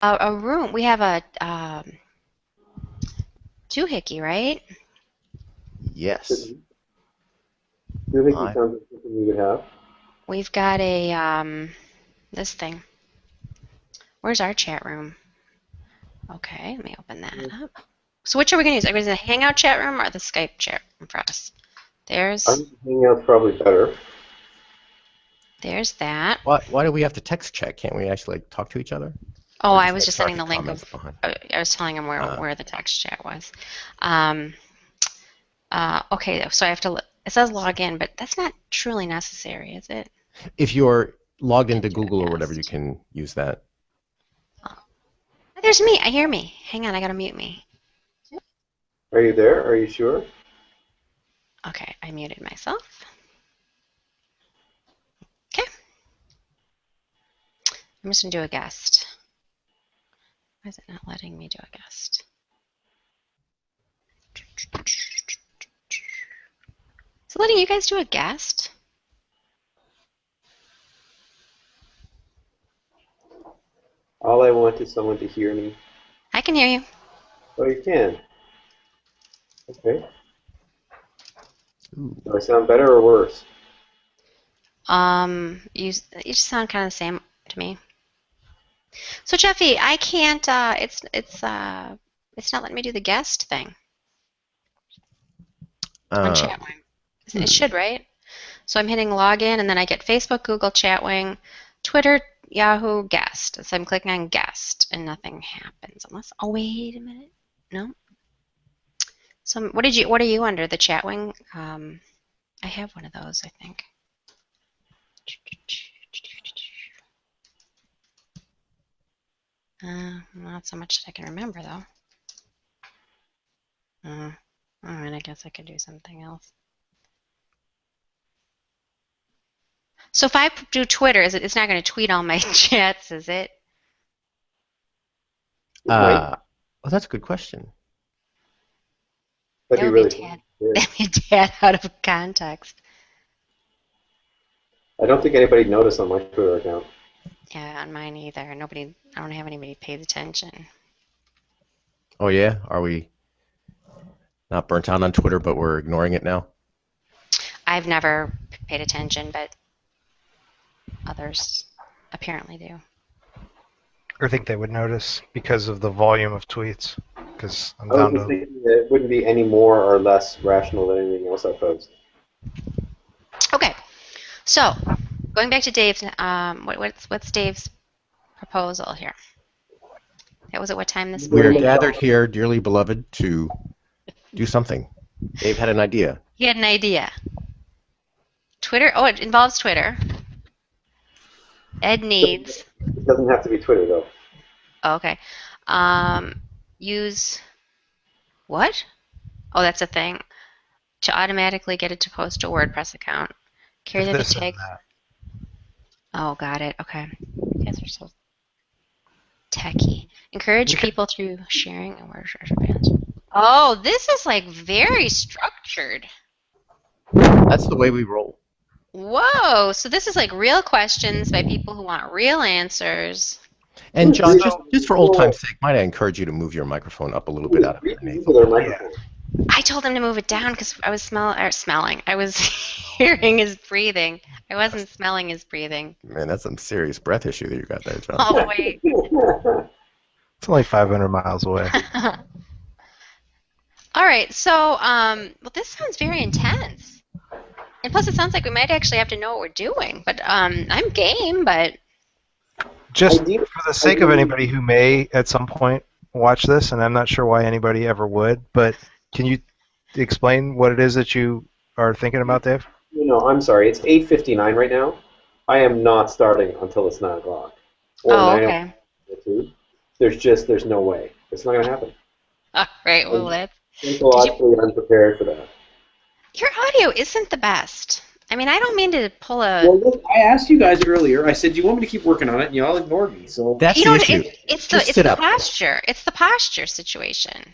A room. We have a doohickey, right? Yes. Doohickey I, sounds like something we would have. We've got a this thing. Where's our chat room? Okay, let me open that up. So which are we going to use? Are we going to use the Hangout chat room or the Skype chat room for us? I There's think Hangout's probably better. that. why do we have to text chat? Can't we actually like talk to each other? Oh, Or I just was like just start sending the the link comments of. behind? I was telling him Uh, where the text chat was. Um, okay, so I have to. It says log in, but that's not truly necessary, is it? if you're logged into Enter Google or whatever, you guest. can use that. Oh, there's me. I hear me. Hang on, I gotta mute me. Are you there? Are you sure? Okay, I muted myself. Okay, I'm just gonna do a guest. Why is it not letting me do a guest? Is it letting you guys do a guest? All I want is someone to hear me. I can hear you. Oh, you can. Okay. Ooh. Do I sound better or worse? You each sound kind of the same to me. So Jeffy, I can't. It's not letting me do the guest thing on Uh, Chatwing. It hmm. should, right? So I'm hitting login, and then I get Facebook, Google, Chatwing, Twitter, Yahoo, guest. So I'm clicking on guest, and nothing happens unless. Oh, wait a minute. No. So what did you? What are you under? The Chatwing? I have one of those, I think. Not so much that I can remember though. All right, I guess I could do something else. So if I do Twitter, it's not going to tweet all my chats, is it? It might. Oh, that's a good question. That'd That be would be a really cool. tad, Yeah. that'd be a tad out of context. I don't think anybody'd notice on my Twitter account. Yeah, on mine either. Nobody, I don't have anybody pays attention. Oh yeah, are we not burnt out on Twitter, but we're ignoring it now? I've never paid attention, but others apparently do. I think they would notice because of the volume of tweets. Because I'm I was down just to. thinking that it wouldn't be any more or less rational than anything else I post. Okay, so going back to Dave's, what's Dave's proposal here? That was at what time this We are morning? gathered here, dearly beloved, to do something. Dave had an idea. He had an idea. Twitter. Oh, it involves Twitter. Ed needs. It doesn't have to be Twitter, though. Oh, okay. Use what? Oh, that's a thing. To automatically get it to post to a WordPress account. Carry If the this and tag. that. Oh, got it. Okay. You guys are so techy. Encourage people through sharing and WordPress bands. Oh, this is like very structured. That's the way we roll. Whoa. So this is like real questions by people who want real answers. And John, So- just for old time's sake, might I encourage you to move your microphone up a little bit out of your nasal? Their microphone. I told him to move it down because I was smelling. I was hearing his breathing. I wasn't smelling his breathing. Man, that's some serious breath issue that you got there, John. Oh, wait. It's only 500 miles away. All right, so, well, this sounds very intense. And plus, it sounds like we might actually have to know what we're doing. But I'm game, but Just Ideally- for the sake of anybody who may at some point watch this, and I'm not sure why anybody ever would, but can you explain what it is that you are thinking about, Dave? I'm sorry. It's 8:59 right now. I am not starting until it's 9 o'clock. Or oh, 9 okay. There's no way. It's not going to happen. All right, well, that's Psychologically unprepared for that. your audio isn't the best. I mean, I don't mean to pull a. Well, look, I asked you guys earlier. I said, "Do you want me to keep working on it?" And you all ignored me. So That's You the know, issue. it's Just the sit up. posture. It's the posture situation.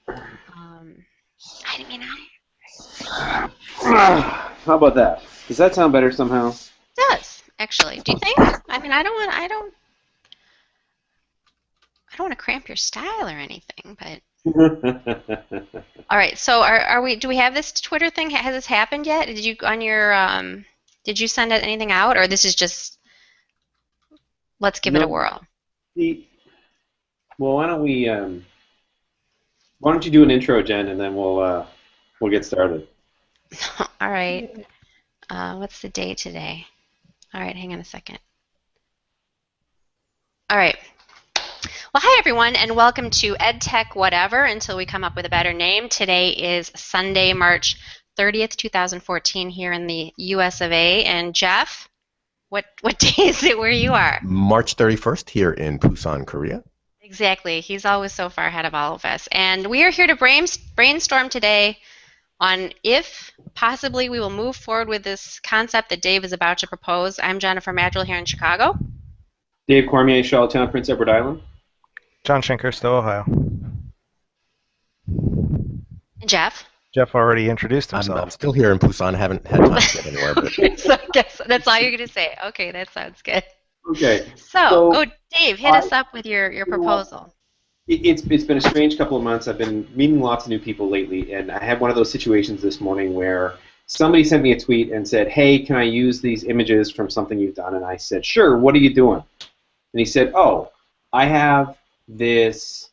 I mean, how about that? Does that sound better somehow? it does. Actually, do you think? I mean, I don't want to cramp your style or anything, but all right. So are we? Do we have this Twitter thing? Has this happened yet? Did you on your Did you send anything out, or this is just let's give it a No. whirl? Well, why don't you do an intro, Jen, and then we'll get started. All right. What's the day today? All right, hang on a second. All right. Well, hi everyone, and welcome to EdTech Whatever until we come up with a better name. Today is Sunday, March 30th, 2014, here in the U.S. of A. And Jeff, what day is it where you are? March 31st here in Busan, Korea. Exactly. He's always so far ahead of all of us. And we are here to brainstorm today on if possibly we will move forward with this concept that Dave is about to propose. I'm Jennifer Madrill here in Chicago. Dave Cormier, Charlottetown, Prince Edward Island. John Shinkhurst, Ohio. Jeff. Jeff already introduced I'm himself. still here in Busan. Haven't had time to get anywhere. But Okay, so I guess that's all you're going to say. Okay, that sounds good. Okay. So Dave, hit us up with your proposal. It's been a strange couple of months. I've been meeting lots of new people lately, and I had one of those situations this morning where somebody sent me a tweet and said, "Hey, can I use these images from something you've done?" And I said, "Sure. What are you doing?" And he said, "Oh, I have this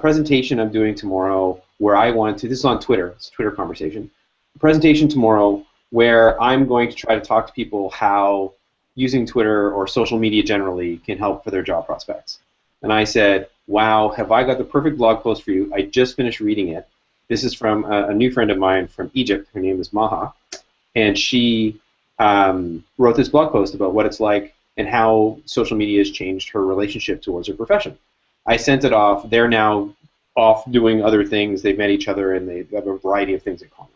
presentation I'm doing tomorrow where I want to." This is on Twitter. It's a Twitter conversation. A presentation tomorrow where I'm going to try to talk to people how using Twitter or social media generally can help for their job prospects. And I said, wow, have I got the perfect blog post for you. I just finished reading it. This is from a new friend of mine from Egypt. Her name is Maha. And she wrote this blog post about what it's like and how social media has changed her relationship towards her profession. I sent it off. They're now off doing other things. They've met each other, and they have a variety of things in common.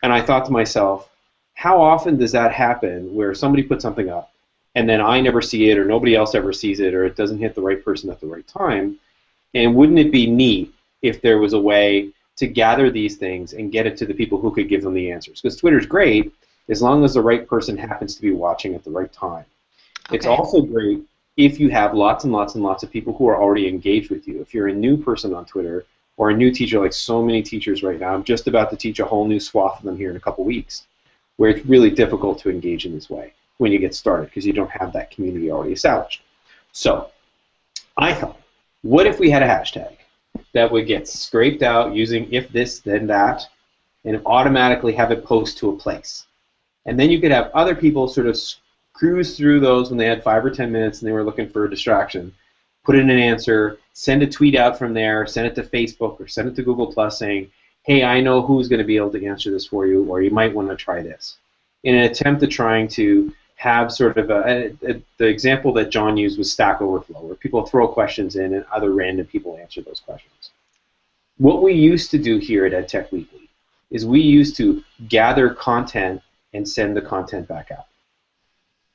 And I thought to myself, how often does that happen where somebody puts something up and then I never see it or nobody else ever sees it or it doesn't hit the right person at the right time? And wouldn't it be neat if there was a way to gather these things and get it to the people who could give them the answers? Because Twitter's great as long as the right person happens to be watching at the right time. Okay. It's also great if you have lots and lots and lots of people who are already engaged with you. If you're a new person on Twitter or a new teacher, like so many teachers right now, I'm just about to teach a whole new swath of them here in a couple weeks, where it's really difficult to engage in this way when you get started because you don't have that community already established. So I thought, what if we had a hashtag that would get scraped out using if this, then that, and automatically have it post to a place? And then you could have other people sort of cruise through those when they had 5 or 10 minutes and they were looking for a distraction, put in an answer, send a tweet out from there, send it to Facebook or send it to Google Plus saying, hey, I know who's going to be able to answer this for you, or you might want to try this. In an attempt at trying to have sort of the example that John used was Stack Overflow, where people throw questions in and other random people answer those questions. What we used to do here at EdTechWeekly is we used to gather content and send the content back out.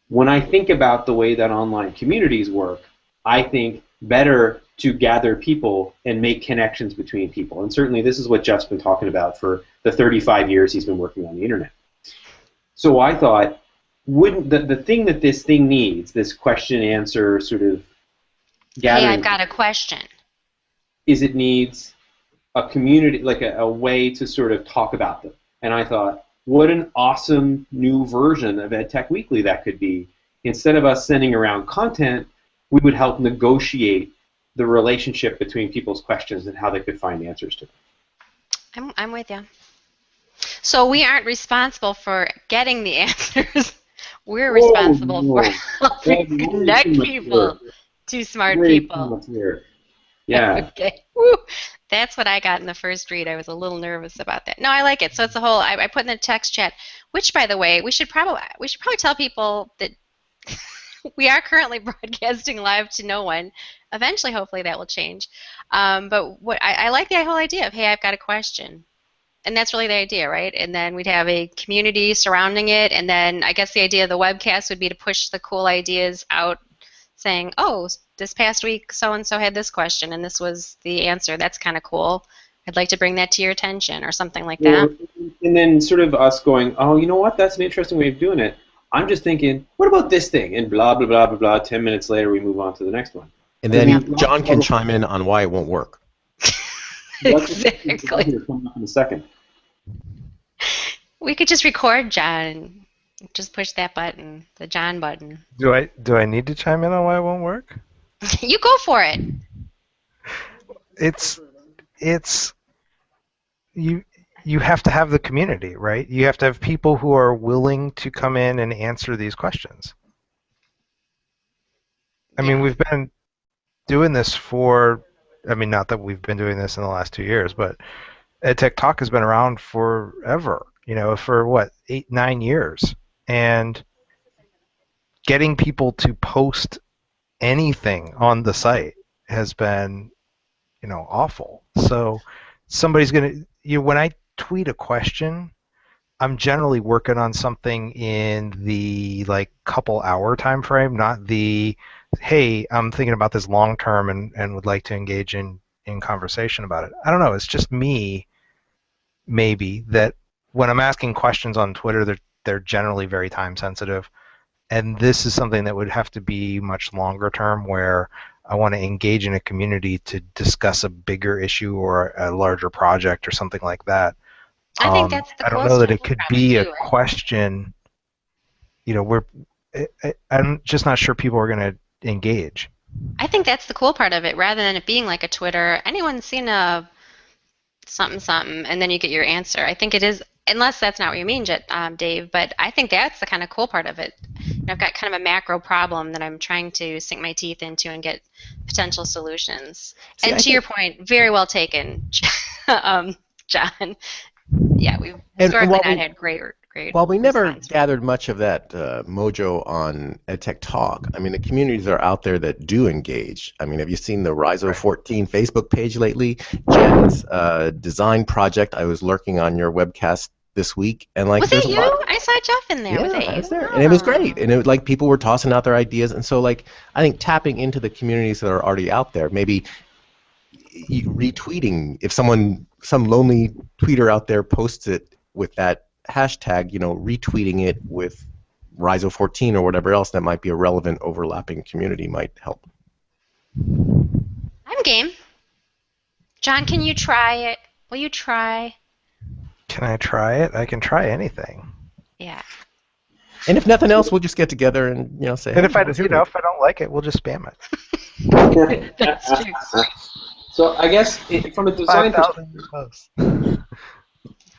When I think about the way that online communities work, I think better to gather people and make connections between people. And certainly this is what Jeff's been talking about for the 35 years he's been working on the internet. So I thought, wouldn't the thing that this thing needs, this question answer sort of gathering, hey, I've got a question, is it needs a community, like a way to sort of talk about them. And I thought, what an awesome new version of EdTechWeekly that could be. Instead of us sending around content, we would help negotiate the relationship between people's questions and how they could find answers to them. I'm with you. So we aren't responsible for getting the answers. We're responsible for helping connect people to smart people. Yeah. Okay. Woo. That's what I got in the first read. I was a little nervous about that. No, I like it. So it's a whole. I put in the text chat, which, by the way, we should probably tell people that we are currently broadcasting live to no one. Eventually, hopefully, that will change. But what I like the whole idea of, hey, I've got a question. And that's really the idea, right? And then we'd have a community surrounding it. And then I guess the idea of the webcast would be to push the cool ideas out saying, oh, this past week so-and-so had this question, and this was the answer. That's kind of cool. I'd like to bring that to your attention or something like that. And then sort of us going, oh, you know what? That's an interesting way of doing it. I'm just thinking, what about this thing? And blah, blah, blah, blah, blah. 10 minutes later, we move on to the next one. And then Yep. John can chime in on why it won't work. Exactly. Coming up in a second. We could just record John. Just push that button, the John button. Do I need to chime in on why it won't work? You go for it. It's you have to have the community, right? You have to have people who are willing to come in and answer these questions. I mean, we've been doing this for, I mean, not that we've been doing this in the last 2 years, but EdTech Talk has been around forever, you know, for what, 8, 9 years. And getting people to post anything on the site has been, you know, awful. So somebody's going to, when I tweet a question, I'm generally working on something in the like couple hour time frame, not the, hey, I'm thinking about this long term and would like to engage in conversation about it. I don't know. It's just me, maybe, that when I'm asking questions on Twitter, they're generally very time sensitive. And this is something that would have to be much longer term, where I want to engage in a community to discuss a bigger issue or a larger project or something like that. I think that's the I don't coolest know that it part could of be it, a too. question. You know, I'm just not sure people are going to engage. I think that's the cool part of it, rather than it being like a Twitter, anyone's seen a something something, and then you get your answer. I think it is, unless that's not what you mean, Dave, but I think that's the kind of cool part of it. You know, I've got kind of a macro problem that I'm trying to sink my teeth into and get potential solutions. See, And to your point, very well taken, John. Yeah, we've historically not had great While we never response. gathered much of that mojo on EdTech Talk, I mean, the communities are out there that do engage. I mean, have you seen the Rhizo 14 Facebook page lately? Jen's design project, I was lurking on your webcast this week, and like Was there's it a you? lot. I saw Jeff in there. Yeah, Was it I you? was there, and it was great. Oh. And it was like people were tossing out their ideas, and so like I think tapping into the communities that are already out there, maybe retweeting if some lonely tweeter out there posts it with that hashtag, you know, retweeting it with Rhizo 14 or whatever else that might be a relevant overlapping community might help. I'm game. John, can you try it? Will you try? Can I try it? I can try anything. Yeah. And if nothing else, we'll just get together and, you know, say. And hey, if I, let's you hear know, it. if I don't like it, we'll just spam it. That's true. So I guess from a design 5,000 posts.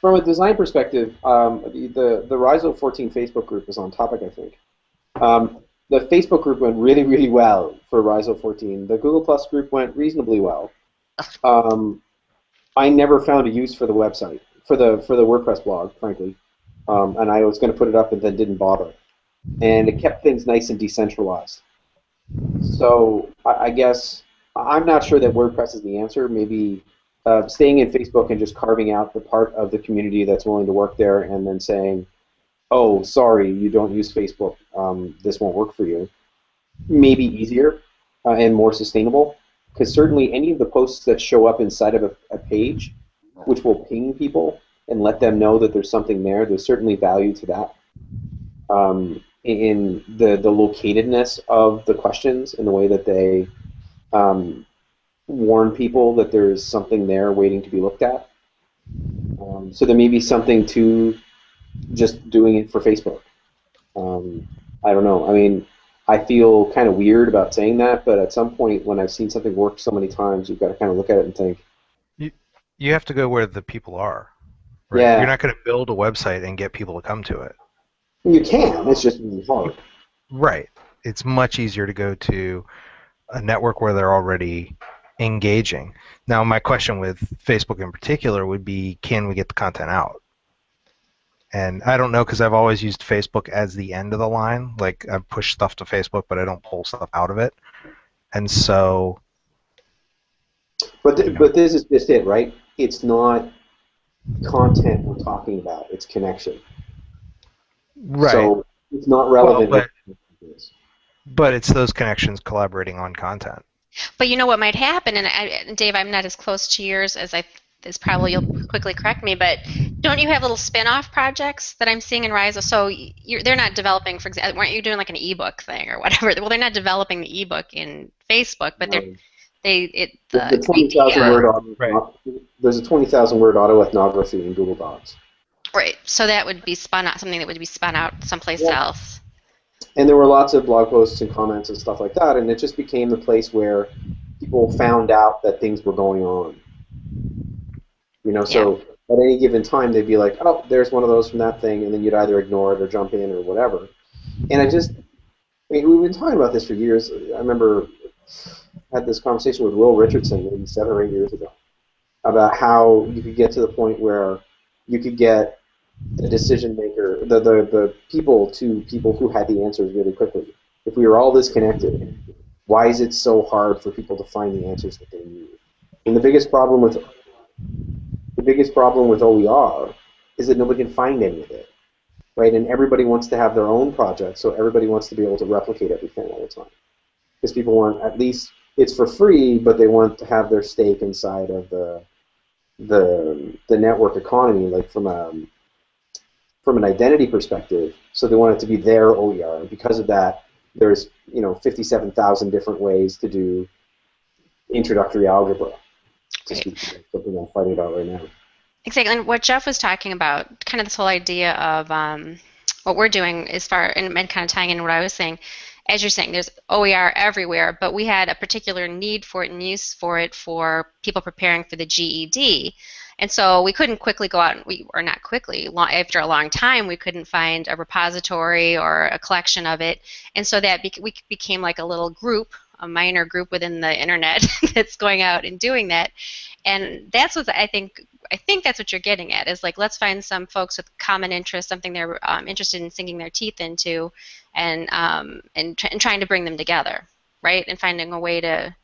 From a design perspective, the Rhizo 14 Facebook group is on topic, I think. The Facebook group went really, really well for Rhizo 14. The Google Plus group went reasonably well. I never found a use for the website, for the WordPress blog, frankly. And I was going to put it up and then didn't bother. And it kept things nice and decentralized. So I guess I'm not sure that WordPress is the answer. Maybe staying in Facebook and just carving out the part of the community that's willing to work there and then saying, oh, sorry, you don't use Facebook, this won't work for you, may be easier and more sustainable. Because certainly any of the posts that show up inside of a page, which will ping people and let them know that there's something there, there's certainly value to that. In the locatedness of the questions and the way that they warn people that there's something there waiting to be looked at. So there may be something to just doing it for Facebook. I don't know. I mean, I feel kind of weird about saying that, but at some point when I've seen something work so many times, you've got to kind of look at it and think. You have to go where the people are. Right? Yeah. You're not going to build a website and get people to come to it. You can. It's just really hard. Right. It's much easier to go to a network where they're already engaging. Now, my question with Facebook in particular would be, can we get the content out? And I don't know, because I've always used Facebook as the end of the line. Like, I push stuff to Facebook, but I don't pull stuff out of it. And so... But this is just it, right? It's not content we're talking about. It's connection. Right. So it's not relevant. Well, but it's those connections collaborating on content. But you know what might happen, and Dave, I'm not as close to yours as I this probably you'll quickly correct me, but don't you have little spin-off projects that I'm seeing in Rise? So they're not developing, for example, weren't you doing like an ebook thing or whatever? Well, they're not developing the ebook in Facebook, but Um, the the 20,000 idea, word Right. there's a 20,000 word autoethnography in Google Docs. right? So that would be spun out, something that would be spun out someplace Yeah. else. And there were lots of blog posts and comments and stuff like that, and it just became the place where people found out that things were going on. Yeah. So at any given time, they'd be like, oh, there's one of those from that thing, and then you'd either ignore it or jump in or whatever. And we've been talking about this for years. I remember I had this conversation with Will Richardson maybe 7 or 8 years ago about how you could get to the point where you could get the decision maker, the people to people who had the answers really quickly. If we were all this connected, why is it so hard for people to find the answers that they need? And the biggest problem with OER is that nobody can find any of it, right? And everybody wants to have their own project, so everybody wants to be able to replicate everything all the time. Because people want, at least it's for free, but they want to have their stake inside of the network economy, like from an identity perspective. So they want it to be their OER, and because of that, there's 57,000 different ways to do introductory algebra. Just something I'm fighting about right now. Exactly, and what Jeff was talking about, kind of this whole idea of what we're doing as far, and kind of tying in what I was saying, as you're saying, there's OER everywhere, but we had a particular need for it and use for it for people preparing for the GED. And so we couldn't quickly go out, or not quickly, after a long time, we couldn't find a repository or a collection of it. And so that we became like a little group, a minor group within the internet that's going out and doing that. And that's what I think that's what you're getting at, is like, let's find some folks with common interest, something they're interested in sinking their teeth into, and trying to bring them together, right? And finding a way to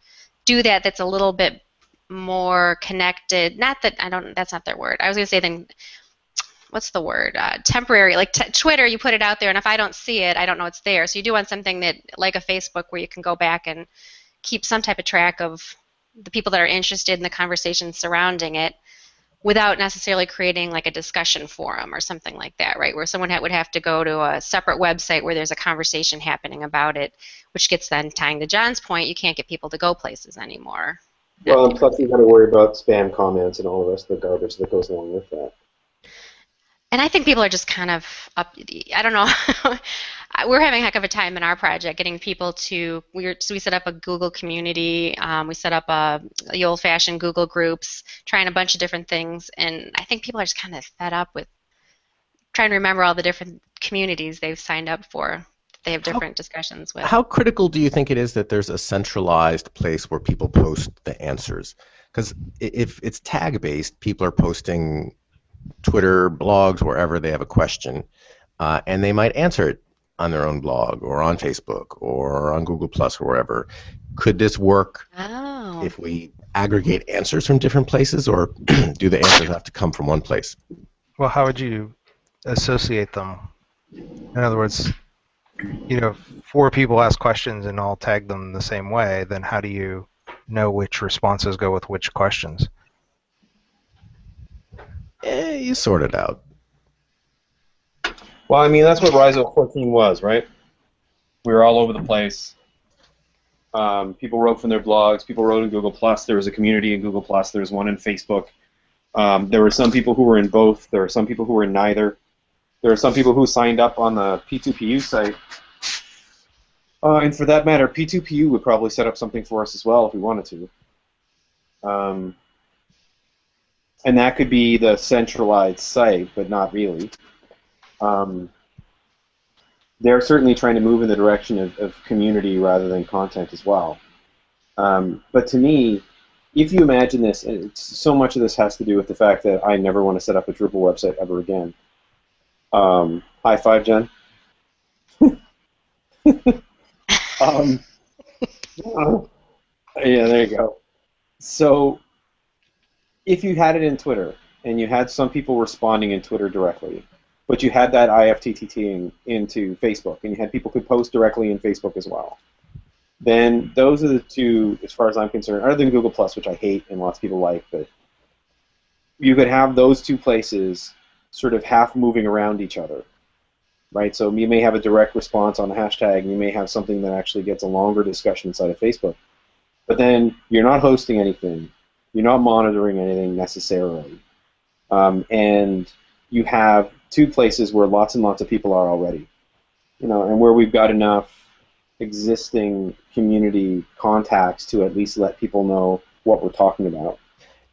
do that that's a little bit more connected. Not that that's not their word. I was going to say then, what's the word? Temporary, like Twitter, you put it out there, and if I don't see it, I don't know it's there. So you do want something that, like a Facebook, where you can go back and keep some type of track of the people that are interested in the conversation surrounding it, without necessarily creating like a discussion forum or something like that, right? Where someone would have to go to a separate website where there's a conversation happening about it, which gets then, tying to John's point, you can't get people to go places anymore. Well, and plus you've got to worry about spam comments and all the rest of the garbage that goes along with that. And I think people are just kind of up. I don't know. We're having a heck of a time in our project getting people to. We set up a Google community. We set up the old-fashioned Google groups, trying a bunch of different things, and I think people are just kind of fed up with trying to remember all the different communities they've signed up for. They have different discussions with. How critical do you think it is that there's a centralized place where people post the answers? Because if it's tag-based, people are posting Twitter, blogs, wherever they have a question, and they might answer it on their own blog or on Facebook or on Google Plus or wherever. Could this work if we aggregate answers from different places, or do the answers have to come from one place? Well, how would you associate them? In other words, if 4 people ask questions and all tag them the same way, then how do you know which responses go with which questions? You sort it out. Well, I mean, that's what Rise 14 was, right? We were all over the place. People wrote from their blogs. People wrote in Google Plus. There was a community in Google Plus. There was one in Facebook. There were some people who were in both. There were some people who were in neither. There were some people who signed up on the P2PU site. And for that matter, P2PU would probably set up something for us as well if we wanted to. And that could be the centralized site, but not really. They're certainly trying to move in the direction of community rather than content as well. But to me, if you imagine this, and so much of this has to do with the fact that I never want to set up a Drupal website ever again. High five, Jen. Yeah, there you go. So if you had it in Twitter, and you had some people responding in Twitter directly, but you had that IFTTTing into Facebook, and you had people who could post directly in Facebook as well, then those are the two, as far as I'm concerned, other than Google Plus, which I hate and lots of people like, but you could have those two places sort of half moving around each other, right? So you may have a direct response on a hashtag, and you may have something that actually gets a longer discussion inside of Facebook. But then you're not hosting anything, you're not monitoring anything necessarily, and you have two places where lots and lots of people are already, and where we've got enough existing community contacts to at least let people know what we're talking about.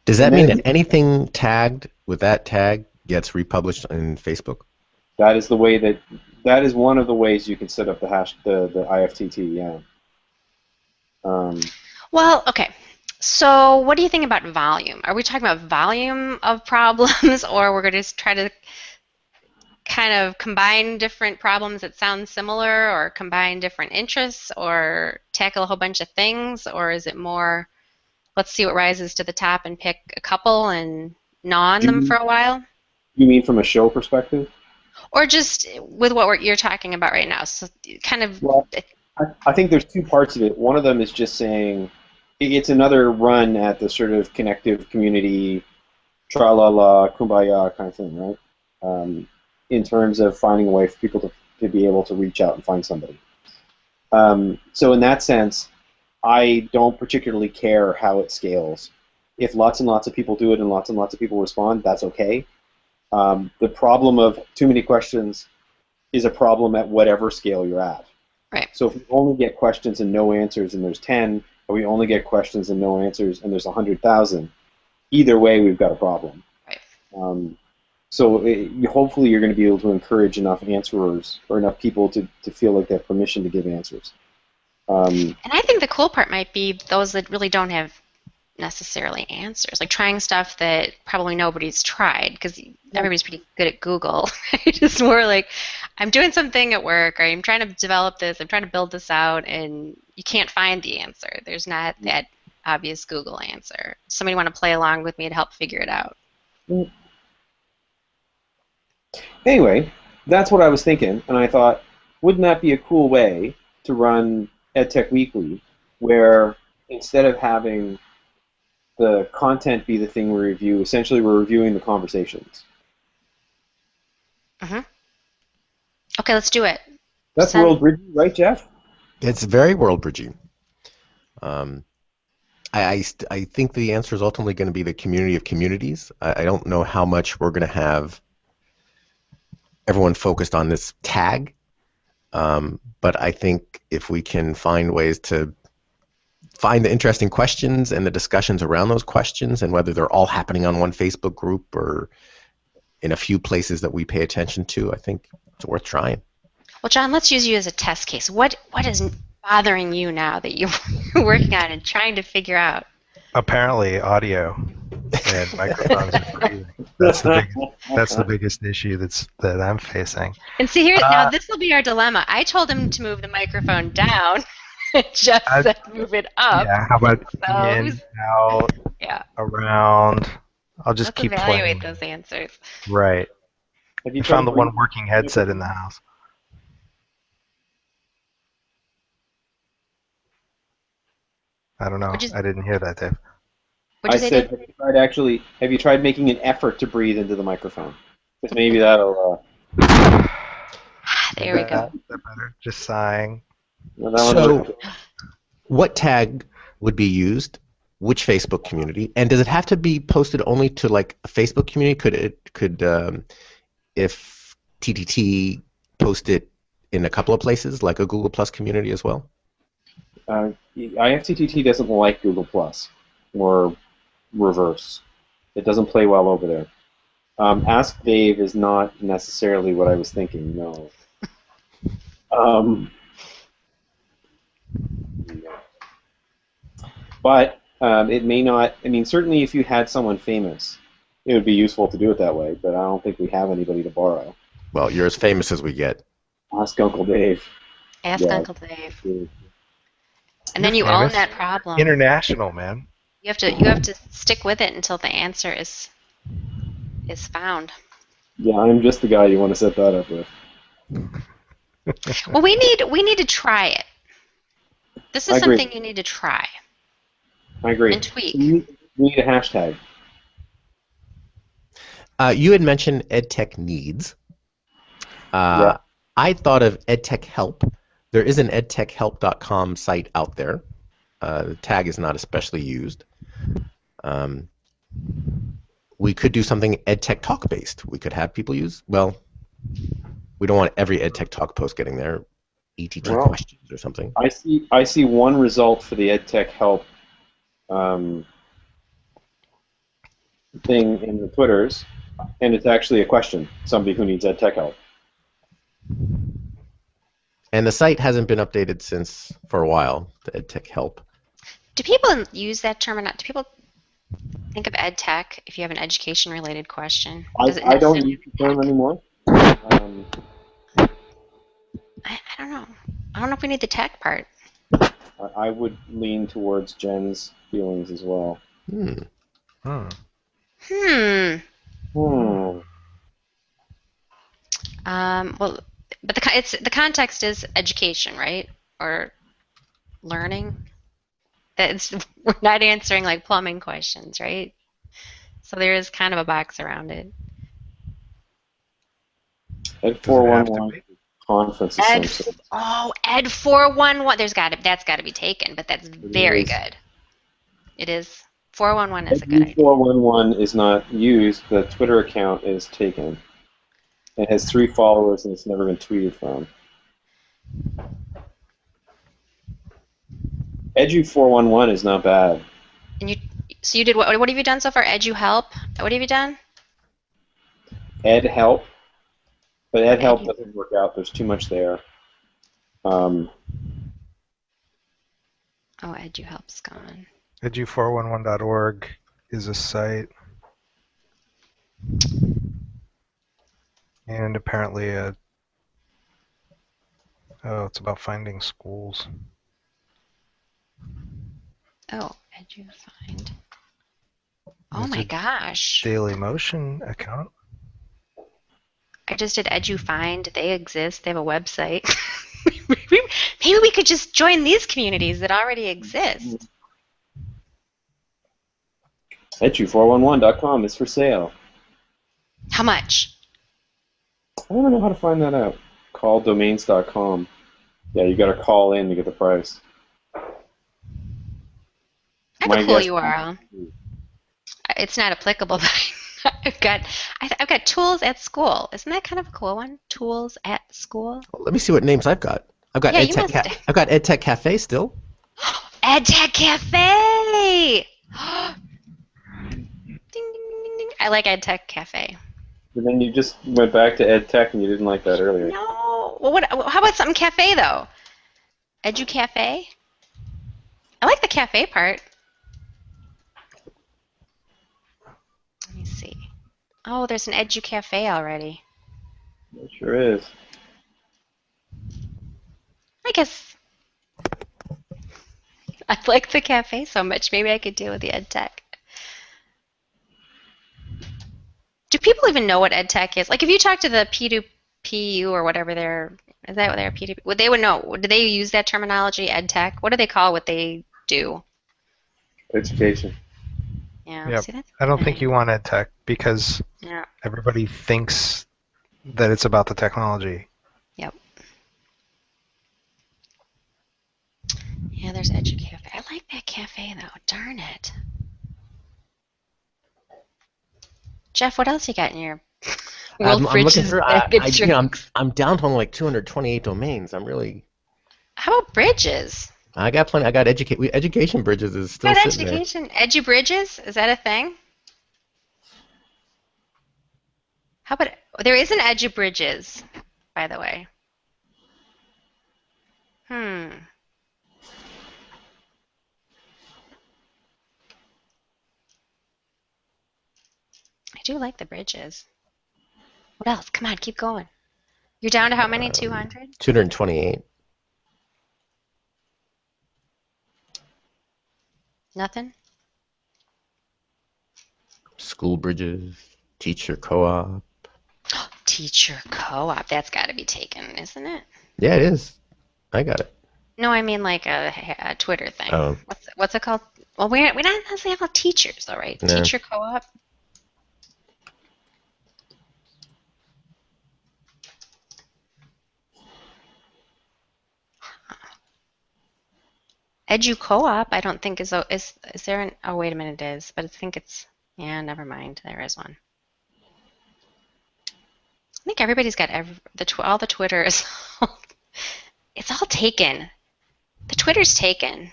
Does that And mean then- that anything tagged with that tag gets republished in Facebook? That is one of the ways you can set up the IFTT. Yeah. Well, okay. So what do you think about volume? Are we talking about volume of problems, or we're going to just try to kind of combine different problems that sound similar, or combine different interests, or tackle a whole bunch of things, or is it more, let's see what rises to the top and pick a couple and gnaw on Do them you- for a while? You mean from a show perspective? Or just with what you're talking about right now? So kind of, Well, I think there's two parts of it. One of them is just saying it's another run at the sort of connective community, tra-la-la, kumbaya kind of thing, right? In terms of finding a way for people to be able to reach out and find somebody. So in that sense, I don't particularly care how it scales. If lots and lots of people do it and lots of people respond, that's okay. The problem of too many questions is a problem at whatever scale you're at. right. So if we only get questions and no answers and there's 10, or we only get questions and no answers and there's 100,000, either way we've got a problem. Right. So hopefully you're going to be able to encourage enough answerers or enough people to feel like they have permission to give answers. And I think the cool part might be those that really don't have necessarily answers, like trying stuff that probably nobody's tried, because everybody's pretty good at Google. It's more like, I'm doing something at work, or I'm trying to develop this, I'm trying to build this out, and you can't find the answer. There's not that obvious Google answer. Somebody want to play along with me to help figure it out. Anyway, that's what I was thinking, and I thought, wouldn't that be a cool way to run EdTechWeekly, where instead of having the content be the thing we review, essentially we're reviewing the conversations. Okay, let's do it. That's Send- world bridging, right, Jeff? It's very world bridging. I think the answer is ultimately going to be the community of communities. I don't know how much we're going to have everyone focused on this tag, but I think if we can find ways to find the interesting questions and the discussions around those questions, and whether they're all happening on one Facebook group or in a few places that we pay attention to, I think it's worth trying. Well, John, let's use you as a test case. What is bothering you now that you're working on and trying to figure out? Apparently, audio and microphones and breathing. That's the biggest issue that I'm facing. And see here, now this will be our dilemma. I told him to move the microphone down. Jeff said move it up. Yeah, how about So in, out, yeah. around? I'll just Let's keep evaluate playing. those answers. Right. Have you I found the tried one working headset in the house. I don't know. What'd you- I didn't hear that, Dave. What'd you I say, said, Dave? have you tried making an effort to breathe into the microphone? Because maybe that'll. There we go. Is that better? Just sighing. So, what tag would be used? Which Facebook community? And does it have to be posted only to like a Facebook community? Could if TTT post it in a couple of places, like a Google Plus community as well? IFTTT doesn't like Google Plus, or reverse. It doesn't play well over there. Ask Dave is not necessarily what I was thinking. No. But it may not. I mean, certainly if you had someone famous, it would be useful to do it that way. But I don't think we have anybody to borrow. Well, you're as famous as we get. Ask Uncle Dave. Ask Yeah. Uncle Dave. Yeah. And then You're you own famous. that problem. International, man. You have to stick with it until the answer is found. Yeah, I'm just the guy you want to set that up with. Well, we need to try it. This I is agree. something you need to try I agree. and tweak. We need a hashtag. You had mentioned EdTech needs. Yeah. I thought of EdTech Help. There is an edtechhelp.com site out there. The tag is not especially used. We could do something EdTech Talk based. We could have people use. Well, we don't want every EdTech Talk post getting there. ETT Well, questions or something. I see one result for the EdTech help thing in the Twitters, and it's actually a question. Somebody who needs EdTech help. And the site hasn't been updated since for a while. The EdTech Help. Do people use that term or not? Do people think of ed tech if you have an education-related question? Does it I don't necessarily use the term anymore. I don't know. I don't know if we need the tech part. I would lean towards Jen's feelings as well. Hmm. Hmm. Hmm. Well, but the context is education, right? Or learning. We're not answering like plumbing questions, right? So there is kind of a box around it. Ed Does it have to 411 be? conference of some sort. Ed 411. That's got to be taken, but that's very is. good. It is. 411 is a good Ed idea. 411 is not used. The Twitter account is taken. It has 3 followers and it's never been tweeted from. Edu411 is not bad. And so you did what? What have you done so far? EduHelp. What have you done? Ed help, but Oh, Ed help doesn't work out. There's too much there. EduHelp's gone. Edu411.org is a site. And apparently it's about finding schools. Oh, EduFind. Oh There's my a gosh. Daily Motion account. I just did EduFind. They exist. They have a website. Maybe we could just join these communities that already exist. Edu411.com is for sale. How much? I don't know how to find that out. Calldomains.com. Yeah, you got to call in to get the price. I have a cool URL. It's not applicable, but I've got tools at school. Isn't that kind of a cool one? Tools at school. Well, let me see what names I've got. I've got I've got EdTech Cafe still. EdTech Cafe. Ding, ding, ding, ding. I like EdTech Cafe. And then you just went back to EdTech and you didn't like that earlier. No. Well, how about something cafe though? Edu Cafe. I like the cafe part. Let me see. Oh, there's an Edu Cafe already. It sure is. I guess I like the cafe so much. Maybe I could deal with the EdTech. Do people even know what EdTech is? Like, if you talk to the P2PU or whatever is that what they're P2P? They would know. Do they use that terminology, EdTech? What do they call what they do? Education. Yeah. Yep. See, that's I don't think you want EdTech because yeah. everybody thinks that it's about the technology. Yep. Yeah, there's Edu Cafe. I like that cafe though. Darn it. Jeff, what else you got in your I'm looking Bridges through. I'm down to only like 228 domains. I'm really. How about Bridges? I got plenty. I got education bridges is still Got sitting education. Edu Bridges? Is that a thing? How about there is an Edu Bridges, by the way. I do like the bridges. What else? Come on, keep going. You're down to how many? 200? 228. Nothing? School bridges, teacher co-op. Teacher co-op. That's got to be taken, isn't it? Yeah, it is. I got it. No, I mean like a Twitter thing. Oh. What's it called? Well, we're not necessarily all teachers, though, right? No. Teacher co-op. Edu Co-op, I don't think is there an, oh wait a minute, it is, but I think it's, yeah, never mind, there is one. I think everybody's got all the Twitter is, it's all taken. The Twitter's taken.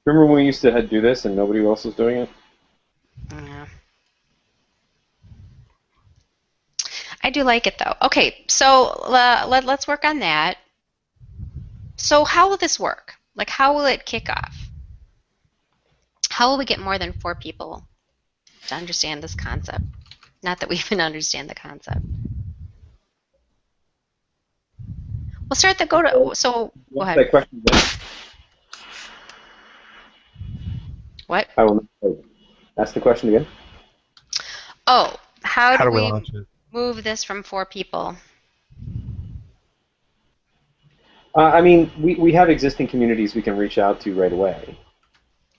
Remember when we used to do this and nobody else was doing it? Yeah. I do like it though. Okay, so let's work on that. So how will this work? Like, how will it kick off? How will we get more than 4 people to understand this concept? Not that we even understand the concept. We'll start the so go ahead. That question again? What? I will ask the question again. Oh, how do we we launch it? move this from 4 people? I mean, we have existing communities we can reach out to right away,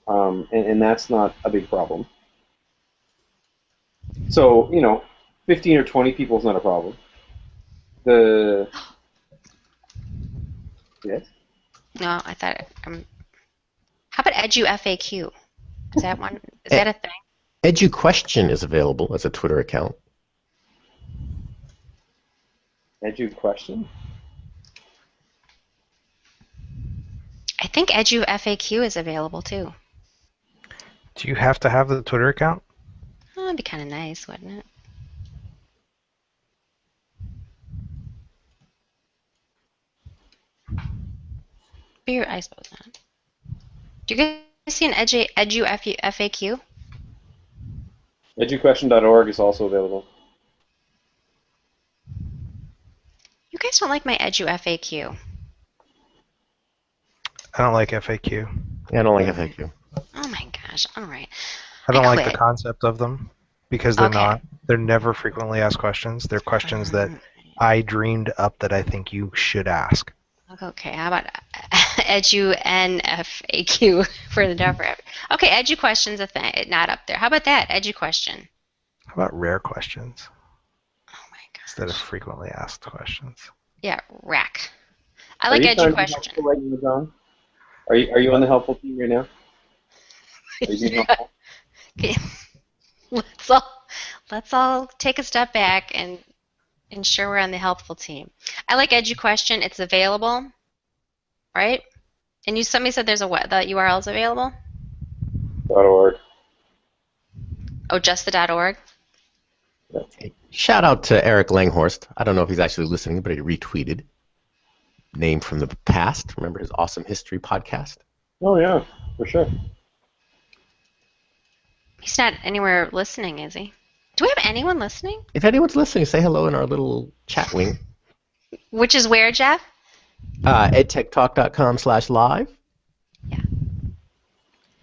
and that's not a big problem. So, 15 or 20 people is not a problem. Yes? No, I thought. How about Edu FAQ? Is that one? Is that a thing? EduQuestion is available as a Twitter account. EduQuestion? I think Edu FAQ is available too. Do you have to have the Twitter account? Oh, that'd be kind of nice, wouldn't it? I suppose not. Do you guys see an Edu FAQ? EduQuestion.org is also available. You guys don't like my Edu FAQ. I don't like FAQ. Yeah, I don't like FAQ. Oh my gosh! All right. I don't like the quit. concept of them because they're never frequently asked questions. They're questions that I dreamed up that I think you should ask. Okay, how about Edu NFAQ for the never? Okay, Edu question's a thing, not up there. How about that Edu question? How about rare questions Oh my gosh. instead of frequently asked questions? Yeah, rack. I like Edu question. Are you on the helpful team right now? Are you being helpful? Okay. Let's all take a step back and ensure we're on the helpful team. I like Edu question. It's available, right? And somebody said there's the URL's available. .org. Oh, just the .org. Shout out to Eric Langhorst. I don't know if he's actually listening, but he retweeted. Name from the past. Remember his Awesome History podcast? Oh yeah, for sure. He's not anywhere listening, is he? Do we have anyone listening? If anyone's listening, say hello in our little chat wing. Which is where, Jeff? edtechtalk.com/live. Yeah.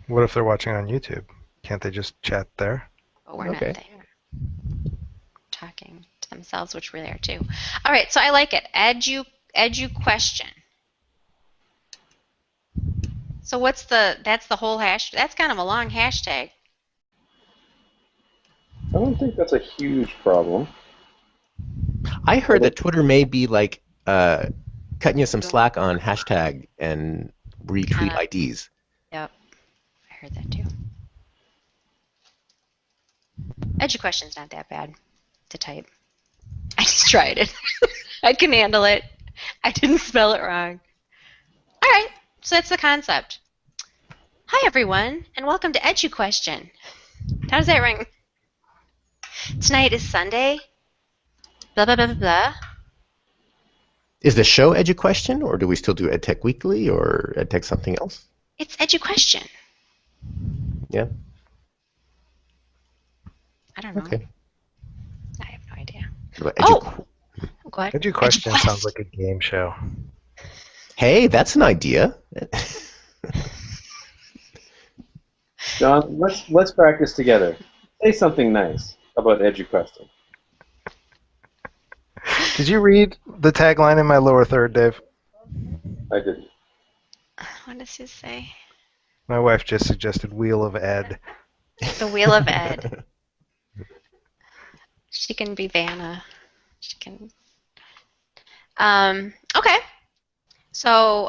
What if they're watching on YouTube? Can't they just chat there? Oh, we're not there. Talking to themselves, which we're there too. All right, so I like it. Edu question. So that's the whole hash. That's kind of a long hashtag. I don't think that's a huge problem. I heard that Twitter may be like cutting you some slack on hashtag and retweet IDs. Yep, I heard that too. Edu question's not that bad to type. I just tried it. I can handle it. I didn't spell it wrong. All right, so that's the concept. Hi everyone, and welcome to Edu question. How does that ring? Tonight is Sunday. Blah blah blah blah blah. Is the show EduQuestion, or do we still do EdTechWeekly or EdTech something else? It's EduQuestion. Yeah. I don't know. Okay. I have no idea. What Oh, go ahead. EduQuestion sounds like a game show. Hey, that's an idea. John, let's practice together. Say something nice about EduQuestion. Did you read the tagline in my lower third, Dave? I didn't. What does he say? My wife just suggested Wheel of Ed. The Wheel of Ed. She can be Vanna. She can. Okay. So,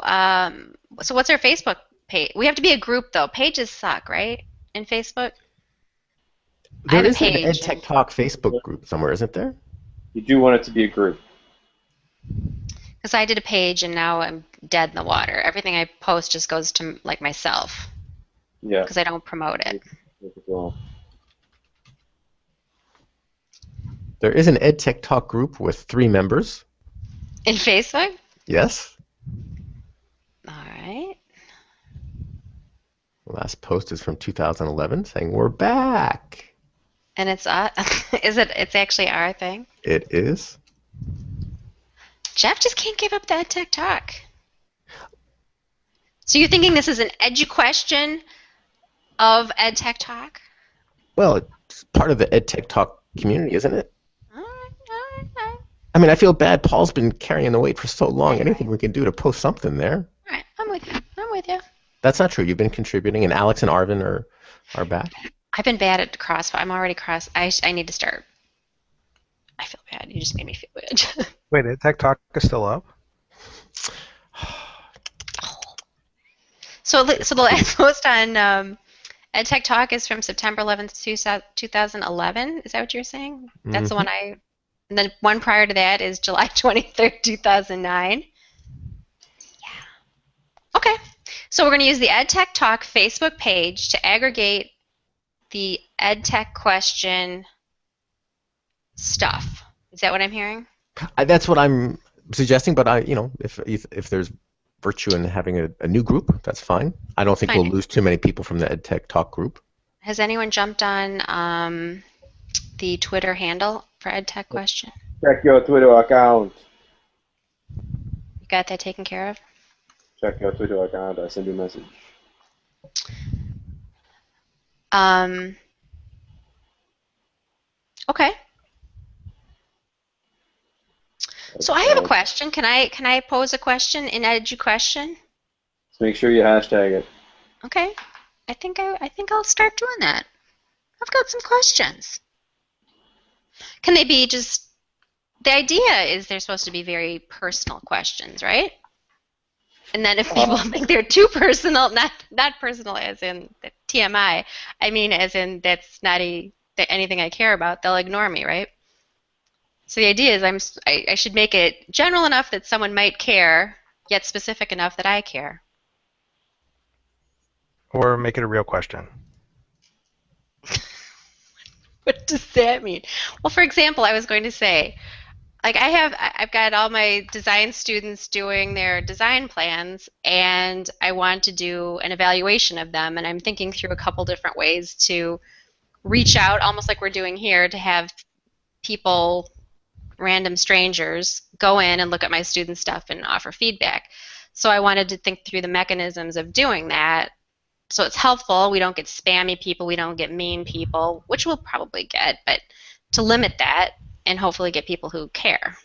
so what's our Facebook page. We have to be a group though. Pages suck, right? In Facebook. I There have a is an page. EdTech Talk Facebook group somewhere, isn't there? You do want it to be a group. Because I did a page and now I'm dead in the water. Everything I post just goes to like myself Yeah. because I don't promote it. Well, There is an EdTech Talk group with 3 members. In Facebook? Yes. All right. The last post is from 2011 saying we're back. And it's it's actually our thing? It is. Jeff just can't give up that tech talk. So you're thinking this is an edu-question of EdTech Talk? Well, it's part of the EdTech Talk community, isn't it? All right. I mean, I feel bad. Paul's been carrying the weight for so long. Anything we can do to post something there. All right, I'm with you. That's not true. You've been contributing, and Alex and Arvin are back. I've been bad at CrossFit. I'm already cross. I need to start. I feel bad. You just made me feel bad. Wait, EdTech Talk is still up? So the last post on EdTech Talk is from September 11th, 2011. Is that what you're saying? That's the one I. And then one prior to that is July 23rd, 2009. Yeah. Okay. So we're going to use the EdTech Talk Facebook page to aggregate the EdTech question stuff. Is that what I'm hearing? That's what I'm suggesting. But if there's virtue in having a new group, that's fine. I don't think we'll lose too many people from the EdTech Talk group. Has anyone jumped on the Twitter handle for EdTech question? check your Twitter account. You got that taken care of? Check your Twitter account. I send you a message. Okay. So I have a question. Can I pose a question in EduQuestion? Just make sure you hashtag it. Okay. I think I'll start doing that. I've got some questions. Can they be just the idea is they're supposed to be very personal questions, right? And then if people think they're too personal, not personal as in TMI, I mean as in that's not anything I care about, they'll ignore me, right? So the idea is I should make it general enough that someone might care, yet specific enough that I care. Or make it a real question. What does that mean? Well, for example, I was going to say, like I've got all my design students doing their design plans, and I want to do an evaluation of them, and I'm thinking through a couple different ways to reach out, almost like we're doing here, to have people, random strangers, go in and look at my student stuff and offer feedback. So I wanted to think through the mechanisms of doing that. So it's helpful. We don't get spammy people. We don't get mean people, which we'll probably get, but to limit that and hopefully get people who care.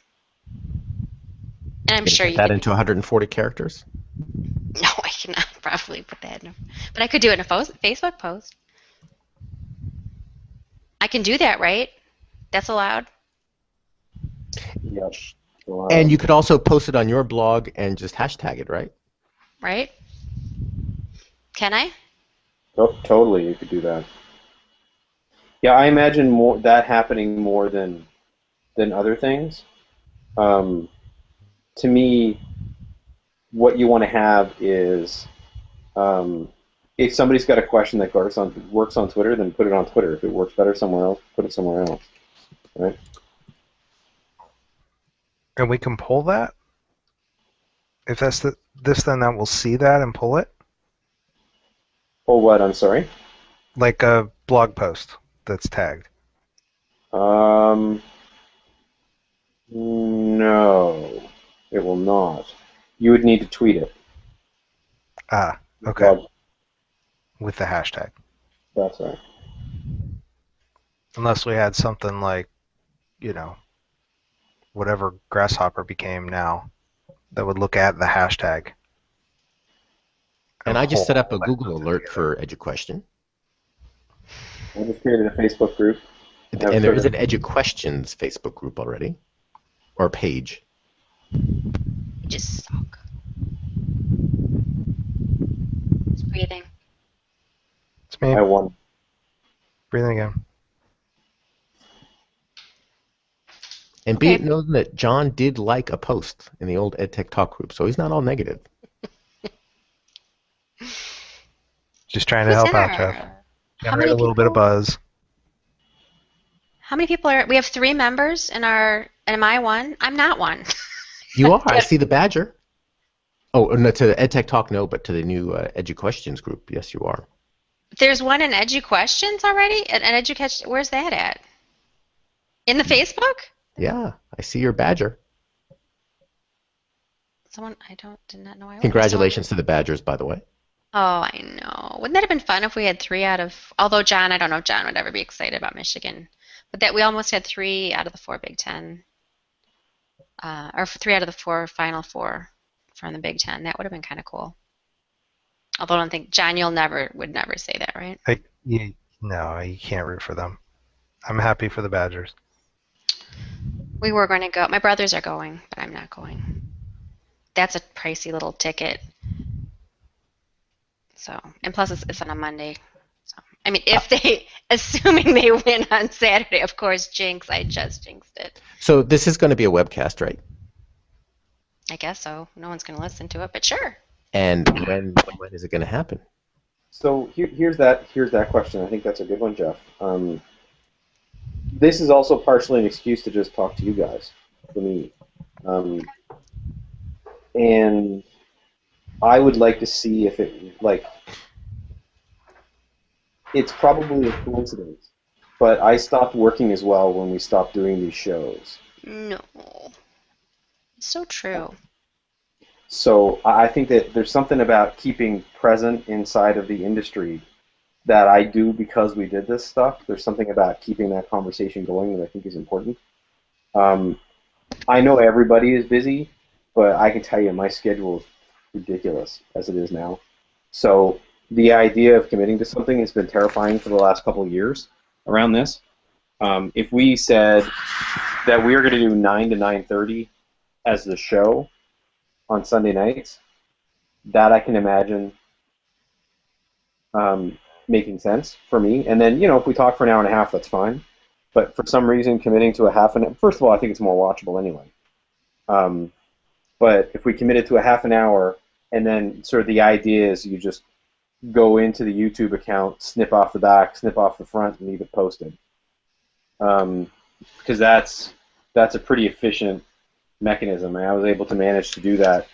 And I'm sure you that could, into 140 characters. No, I cannot probably put that in. But I could do it in a Facebook post. I can do that, right? That's allowed. Yep. And you could also post it on your blog and just hashtag it, right? Right? Can I? Oh, totally, you could do that. Yeah, I imagine that happening more than other things. To me, what you want to have is if somebody's got a question that works on Twitter, then put it on Twitter. If it works better somewhere else, put it somewhere else. Right? And we can pull that? If that's this, then that will see that and pull it? Pull what? I'm sorry? Like a blog post that's tagged. No, it will not. You would need to tweet it. Ah, okay. With the hashtag. That's right. Unless we had something like, whatever Grasshopper became now, that would look at the hashtag. And I just set up a Google alert for EduQuestion. I just created a Facebook group. And there is an EduQuestions Facebook group already, or page. Just suck. breathing? It's me. I won. Breathing again. And be Okay. it known that John did like a post in the old EdTech Talk group, so he's not all negative. Just trying to Who's help in out, Jeff. our? How Generate many a little bit of people? buzz. How many people are? We have 3 members in our. Am I one? I'm not one. You are. I see the badger. Oh, no, to EdTech Talk, no, but to the new EduQuestions group, yes, you are. There's one in EduQuestions already. An EduQuestion. Where's that at? In the Facebook? Yeah, I see your badger. Someone did not know I was. Congratulations to the badgers, by the way. Oh, I know. Wouldn't that have been fun if we had 3 out of? Although John, I don't know if John would ever be excited about Michigan, but that we almost had 3 out of the 4 Big Ten, or 3 out of the 4 Final Four from the Big Ten. That would have been kind of cool. Although I don't think John, would never say that, right? No, you can't root for them. I'm happy for the Badgers. We were going to go. My brothers are going, but I'm not going. That's a pricey little ticket. So, and plus it's on a Monday. So, I mean, assuming they win on Saturday, of course, jinx. I just jinxed it. So this is going to be a webcast, right? I guess so. No one's going to listen to it, but sure. And when is it going to happen? So here's that question. I think that's a good one, Jeff. This is also partially an excuse to just talk to you guys, for me. And I would like to see if it's probably a coincidence, but I stopped working as well when we stopped doing these shows. No. So true. So I think that there's something about keeping present inside of the industry that I do because we did this stuff. There's something about keeping that conversation going that I think is important. I know everybody is busy, but I can tell you my schedule is ridiculous as it is now. So the idea of committing to something has been terrifying for the last couple of years around this. If we said that we were going to do 9 to 9:30 as the show on Sunday nights, that I can imagine making sense for me. And then, if we talk for an hour and a half, that's fine. But for some reason, committing to a half an hour, first of all, I think it's more watchable anyway. But if we committed to a half an hour, and then sort of the idea is you just go into the YouTube account, snip off the back, snip off the front, and leave it posted. Because that's a pretty efficient mechanism. And I was able to manage to do that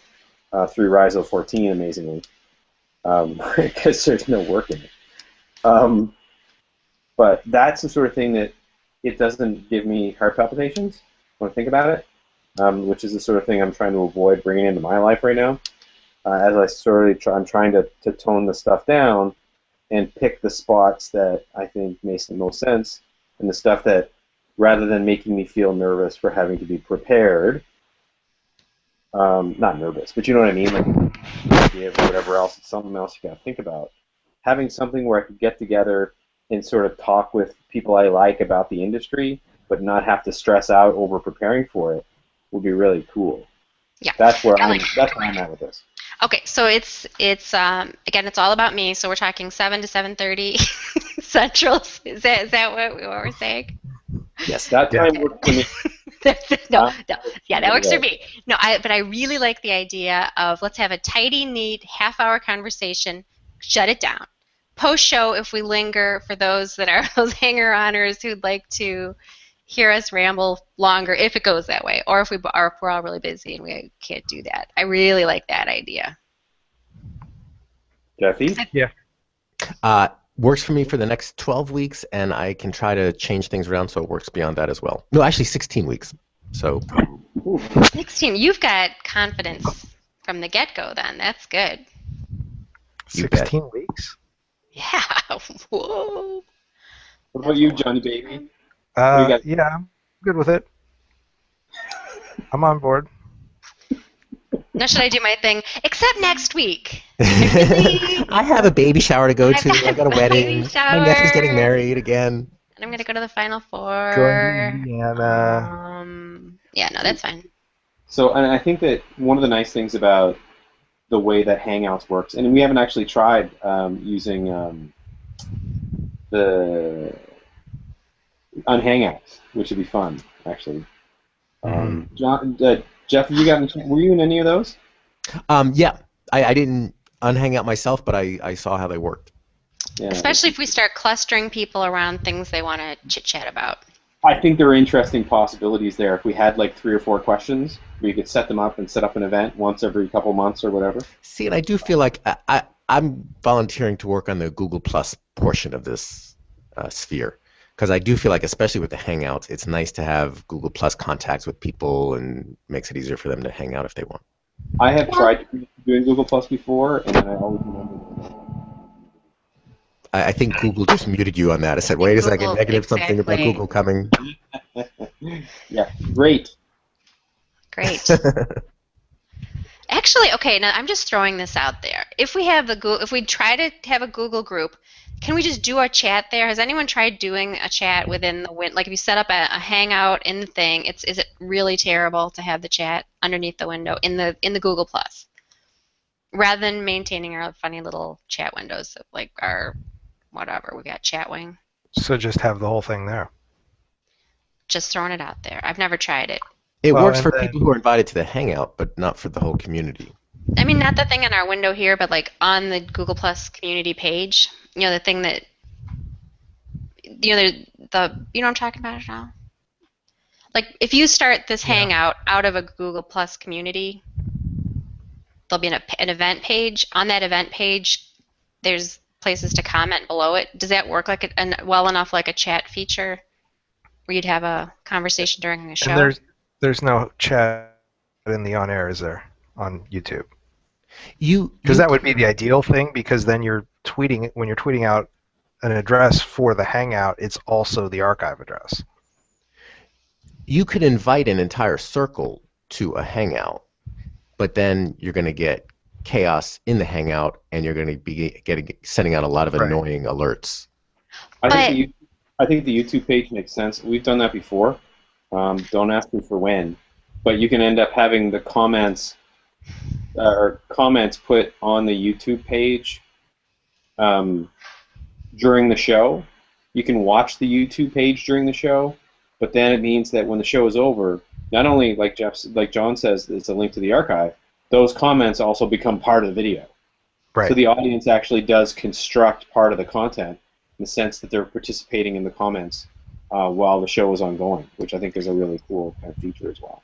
through Riso 14, amazingly, because there's no work in it. But that's the sort of thing that it doesn't give me heart palpitations when I think about it, which is the sort of thing I'm trying to avoid bringing into my life right now. As I'm trying to tone the stuff down and pick the spots that I think makes the most sense, and the stuff that, rather than making me feel nervous for having to be prepared, not nervous, but you know what I mean, like idea or whatever else, it's something else you got to think about. Having something where I could get together and sort of talk with people I like about the industry, but not have to stress out over preparing for it, would be really cool. Yeah. That's where I'm at with this. Okay, so it's again, it's all about me. So we're talking 7 to 7:30 Central. Is that what we're saying? Yes, that time works for me. No, yeah, that works for me. No, but I really like the idea of let's have a tidy, neat half-hour conversation. Shut it down. Post-show, if we linger, for those that are those hanger-oners who'd like to hear us ramble longer, if it goes that way, or if we're all really busy and we can't do that. I really like that idea. Jeffy? Yeah. Works for me for the next 12 weeks, and I can try to change things around so it works beyond that as well. No, actually 16 weeks. So 16. You've got confidence from the get-go then. That's good. You bet. 16 weeks? Yeah. Whoa. What about you, Johnny Baby? Yeah, I'm good with it. I'm on board. Now should I do my thing? Except next week. I have a baby shower to go to. I've got a wedding. baby shower. My nephew's getting married again. And I'm going to go to the Final Four. Going to Indiana. Yeah, no, that's fine. So, and I think that one of the nice things about the way that Hangouts works. And we haven't actually tried using the on Hangouts, which would be fun, actually. John, Jeff, have you gotten? Were you in any of those? Yeah, I didn't unhang out myself, but I saw how they worked. Yeah. Especially if we start clustering people around things they want to chit-chat about. I think there are interesting possibilities there. If we had like 3 or 4 questions, we could set them up and set up an event once every couple months or whatever. See, and I do feel like I'm volunteering to work on the Google Plus portion of this sphere, because I do feel like, especially with the Hangouts, it's nice to have Google Plus contacts with people and makes it easier for them to hang out if they want. I have tried doing Google Plus before, and I always remember. I think Google just muted you on that. I said, wait a second, negative something about exactly. Google coming. Yeah, great. Great. Actually, okay, now I'm just throwing this out there. If we have if we try to have a Google group, can we just do our chat there? Has anyone tried doing a chat within the like if you set up a Hangout in the thing, is it really terrible to have the chat underneath the window in the Google Plus, rather than maintaining our funny little chat windows like our whatever we got Chatwing? So just have the whole thing there. Just throwing it out there. I've never tried it. It Well, works and for then- people who are invited to the Hangout, but not for the whole community. I mean, not the thing in our window here, but like on the Google Plus community page. You know, the thing that, you know, you know what I'm talking about at all? Like, if you start this Hangout out of a Google Plus community, there'll be an event page. On that event page, there's places to comment below it. Does that work like well enough like a chat feature where you'd have a conversation during a show? And there's no chat in the on-air, is there, on YouTube? Because that would be the ideal thing, because then you're tweeting, when you're tweeting out an address for the Hangout, it's also the archive address. You could invite an entire circle to a Hangout, but then you're going to get chaos in the Hangout, and you're going to be sending out a lot of annoying alerts. I think the YouTube page makes sense. We've done that before. Don't ask me for when, but you can end up having the comments or comments put on the YouTube page during the show. You can watch the YouTube page during the show, but then it means that when the show is over, not only like John says, it's a link to the archive. Those comments also become part of the video. Right. So the audience actually does construct part of the content in the sense that they're participating in the comments while the show is ongoing, which I think is a really cool kind of feature as well.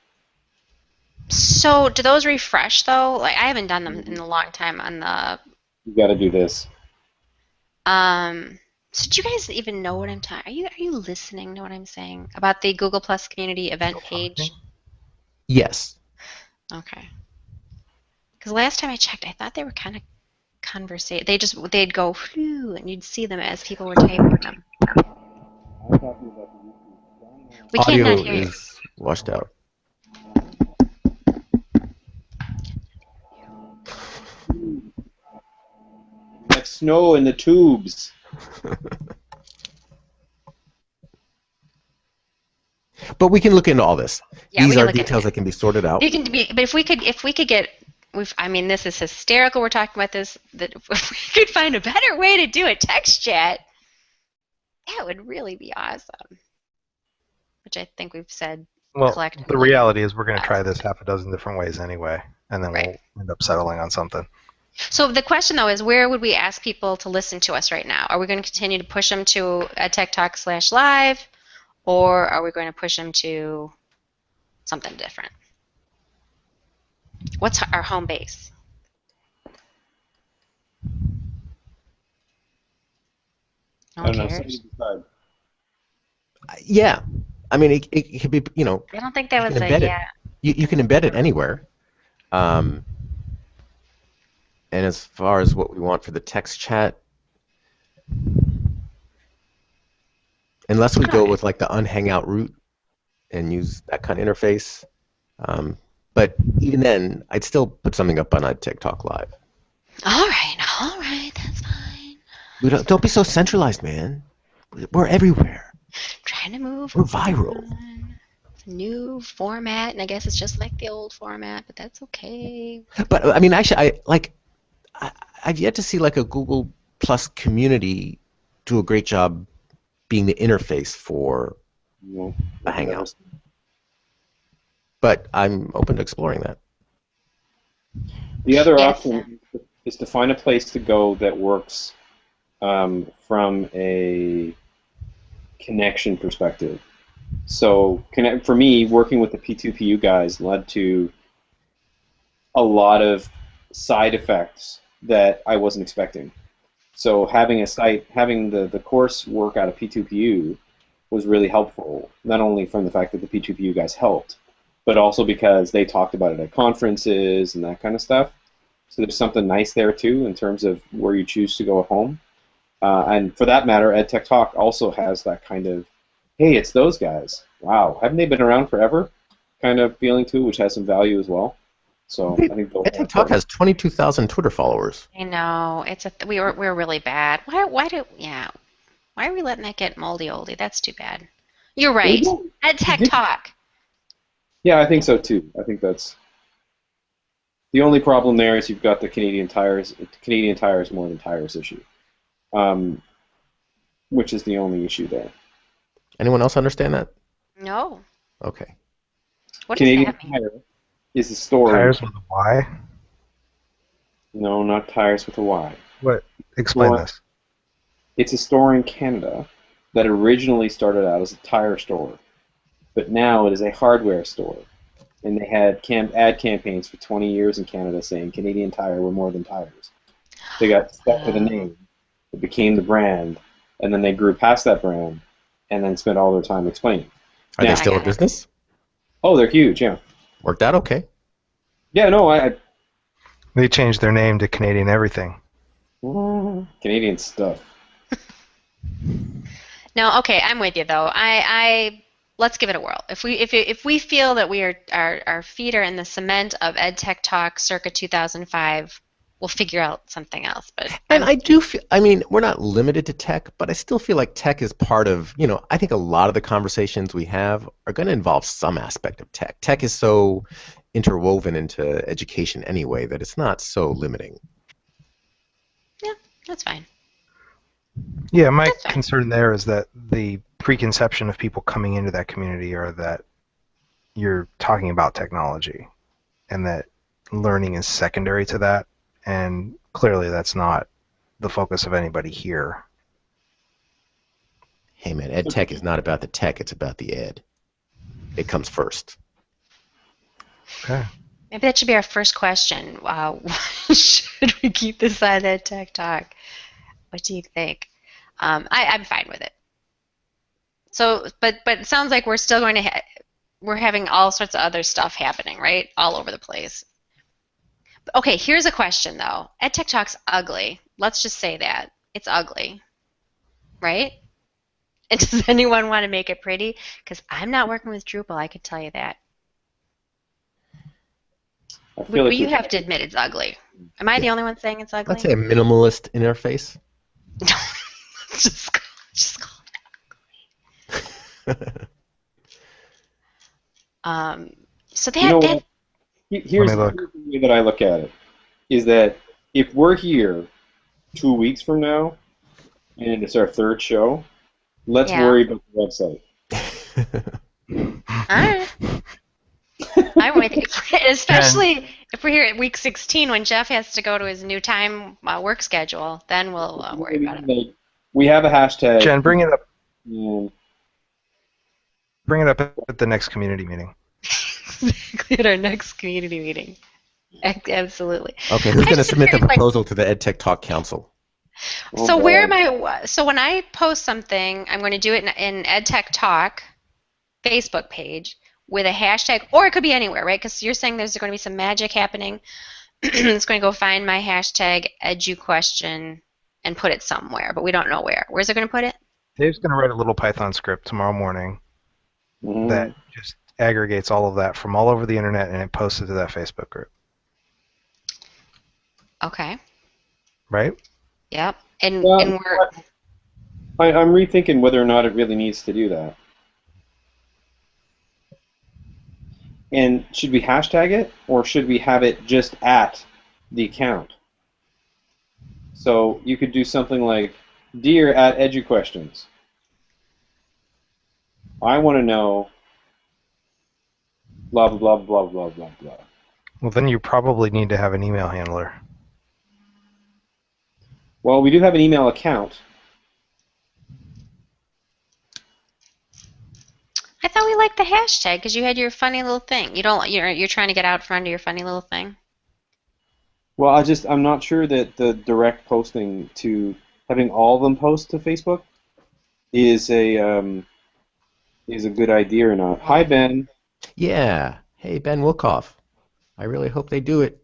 So do those refresh though? Like I haven't done them in a long time on the. You got to do this. So do you guys even know what I'm talking? Are you listening to what I'm saying about the Google Plus community event page? Yes. Okay. Because last time I checked, I thought they were kind of they'd go whew, and you'd see them as people were typing them. We can't Audio not hear you. is washed out. Like snow in the tubes. But we can look into all this. Yeah, we These can are look into details it. that can be sorted out. But if we could get, I mean, this is hysterical. We're talking about this. That if we could find a better way to do a text chat, that would really be awesome. Which I think we've said Well, collectively. the reality is we're going to try this half a dozen different ways anyway, and then we'll end up settling on something. So the question, though, is where would we ask people to listen to us right now? Are we going to continue to push them to EdTechTalk/live, or are we going to push them to something different? What's our home base? No one cares. Yeah. I mean, it could be, you know. I don't think that was You can embed it anywhere. And as far as what we want for the text chat, unless we go with like the unhangout route and use that kind of interface, but even then, I'd still put something up on TikTok Live. All right, that's fine. Don't be so centralized, man. We're everywhere. Trying to move. We're viral. new format, and I guess it's just like the old format, but that's okay. But I mean, actually, I've yet to see like a Google Plus community do a great job being the interface for You a Hangout. But I'm open to exploring that. The other Yes. option is to find a place to go that works from a connection perspective. So for me, working with the P2PU guys led to a lot of side effects that I wasn't expecting. So having a site, having the course work out of P2PU was really helpful, not only from the fact that the P2PU guys helped, but also because they talked about it at conferences and that kind of stuff. So there's something nice there too in terms of where you choose to go at home. And for that matter, EdTech Talk also has that kind of, hey, it's those guys. Wow, haven't they been around forever? Kind of feeling too, which has some value as well. So I think EdTech Talk has 22,000 Twitter followers. I know we're really bad. Why are we letting that get moldy oldie? That's too bad. You're right. EdTech Talk. Yeah, I think so too. I think that's the only problem there is you've got the Canadian Tires more than tires issue, which is the only issue there. Anyone else understand that? No. Okay. What does Canadian that mean? Tire is a store. Tires with a Y? No, not tires with a Y. What? Explain Well, this. It's a store in Canada that originally started out as a tire store, but now it is a hardware store. And they had ad campaigns for 20 years in Canada saying Canadian Tire were more than tires. They got stuck with a name. It became the brand, and then they grew past that brand, and then spent all their time explaining. Are Now- they still in business? Oh, they're huge, yeah. Worked out okay. Yeah, no, I They changed their name to Canadian Everything. Canadian stuff. No, okay, I'm with you though. I let's give it a whirl. If we feel that we are our feet are in the cement of EdTech Talk circa 2005, we'll figure out something else. But And I do feel, I mean, we're not limited to tech, but I still feel like tech is part of, I think a lot of the conversations we have are going to involve some aspect of tech. Tech is so interwoven into education anyway that it's not so limiting. yeah, that's fine. Yeah, my That's fine. concern there is that the preconception of people coming into that community are that you're talking about technology and that learning is secondary to that, and clearly that's not the focus of anybody here. Hey man, ed tech is not about the tech, it's about the ed. It comes first. Okay. Maybe that should be our first question. Should we keep this on EdTech Talk? What do you think? I'm fine with it. So, but it sounds like we're still going to we're having all sorts of other stuff happening, right? All over the place. Okay, here's a question though. EdTech Talk's ugly. Let's just say that. It's ugly. Right? And does anyone want to make it pretty? Because I'm not working with Drupal, I could tell you that. I feel But like you have to admit it's ugly. Am I the only one saying it's ugly? Let's say a minimalist interface. just call it ugly. So that, You know that what? Here's the way that I look at it, is that if we're here 2 weeks from now, and it's our third show, let's worry about the website. all right. I'm with you. Especially if we're here at week 16 when Jeff has to go to his new time work schedule, then we'll worry about it. We have a hashtag. Jen, bring it up. Mm. Bring it up at the next community meeting. At our next community meeting. Absolutely. Okay, who's going to submit the proposal to the EdTech Talk Council? So where am I? So when I post something, I'm going to do it in EdTech Talk Facebook page with a hashtag, or it could be anywhere, right? Because you're saying there's going to be some magic happening. It's going to go find my hashtag EduQuestion and put it somewhere, but we don't know where. Where's it going to put it? Dave's going to write a little Python script tomorrow morning that just aggregates all of that from all over the internet and it posts it to that Facebook group. Okay. Right? Yep. And Well, we're I'm rethinking whether or not it really needs to do that. And should we hashtag it, or should we have it just at the account? So you could do something like, "Dear at EduQuestions, I want to know blah blah blah blah blah blah blah." Well, then you probably need to have an email handler. Well, we do have an email account. I thought we liked the hashtag because you had your funny little thing. You don't. You're trying to get out from under your funny little thing. Well, I'm not sure that the direct posting to having all of them post to Facebook is a good idea or not. Hi, Ben. Yeah. Hey, Ben Wilkoff. I really hope they do it.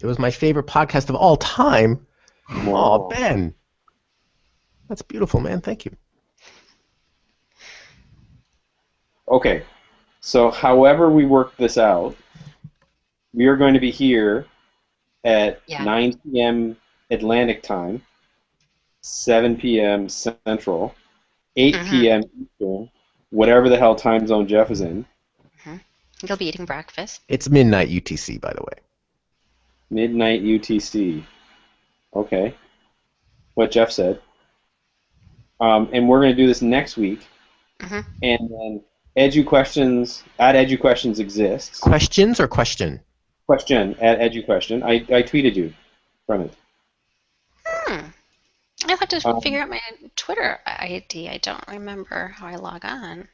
It was my favorite podcast of all time. Oh, Ben. That's beautiful, man. Thank you. Okay, so however we work this out, we are going to be here at 9 p.m. Atlantic time, 7 p.m. Central, 8 p.m. Eastern, whatever the hell time zone Jeff is in. You'll be eating breakfast. It's midnight UTC, by the way. Midnight UTC. Okay. What Jeff said. And we're going to do this next week. And then EduQuestions, at EduQuestions exists. Questions or question? Question, at EduQuestion. I tweeted you from it. I'll have to figure out my Twitter ID. I don't remember how I log on.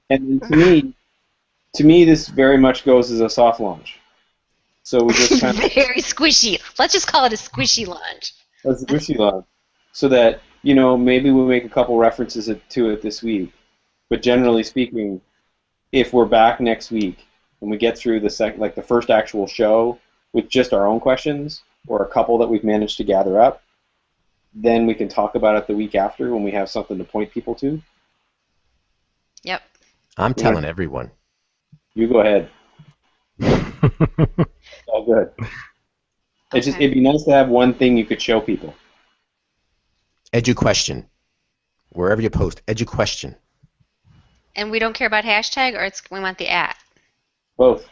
And to me, this very much goes as a soft launch. So we just kind of very squishy. Let's just call it a squishy launch. A squishy launch, so that maybe we'll make a couple references to it this week. But generally speaking, if we're back next week and we get through the first actual show with just our own questions or a couple that we've managed to gather up, then we can talk about it the week after when we have something to point people to. Yep. I'm telling everyone. You go ahead. All good. Okay. It'd be nice to have one thing you could show people. EduQuestion. Wherever you post, EduQuestion. And we don't care about hashtag, or we want the at? Both.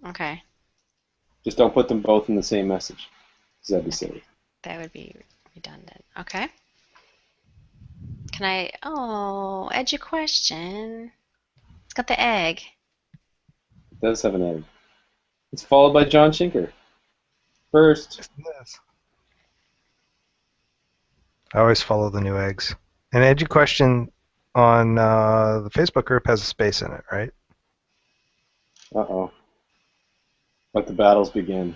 Okay. Just don't put them both in the same message, because that'd be silly. That would be redundant. Okay. Can I? Oh, EduQuestion. It's got the egg. It does have an egg. It's followed by John Schinker. First. I always follow the new eggs. And EduQuestion on the Facebook group has a space in it, right? Uh-oh. Let the battles begin.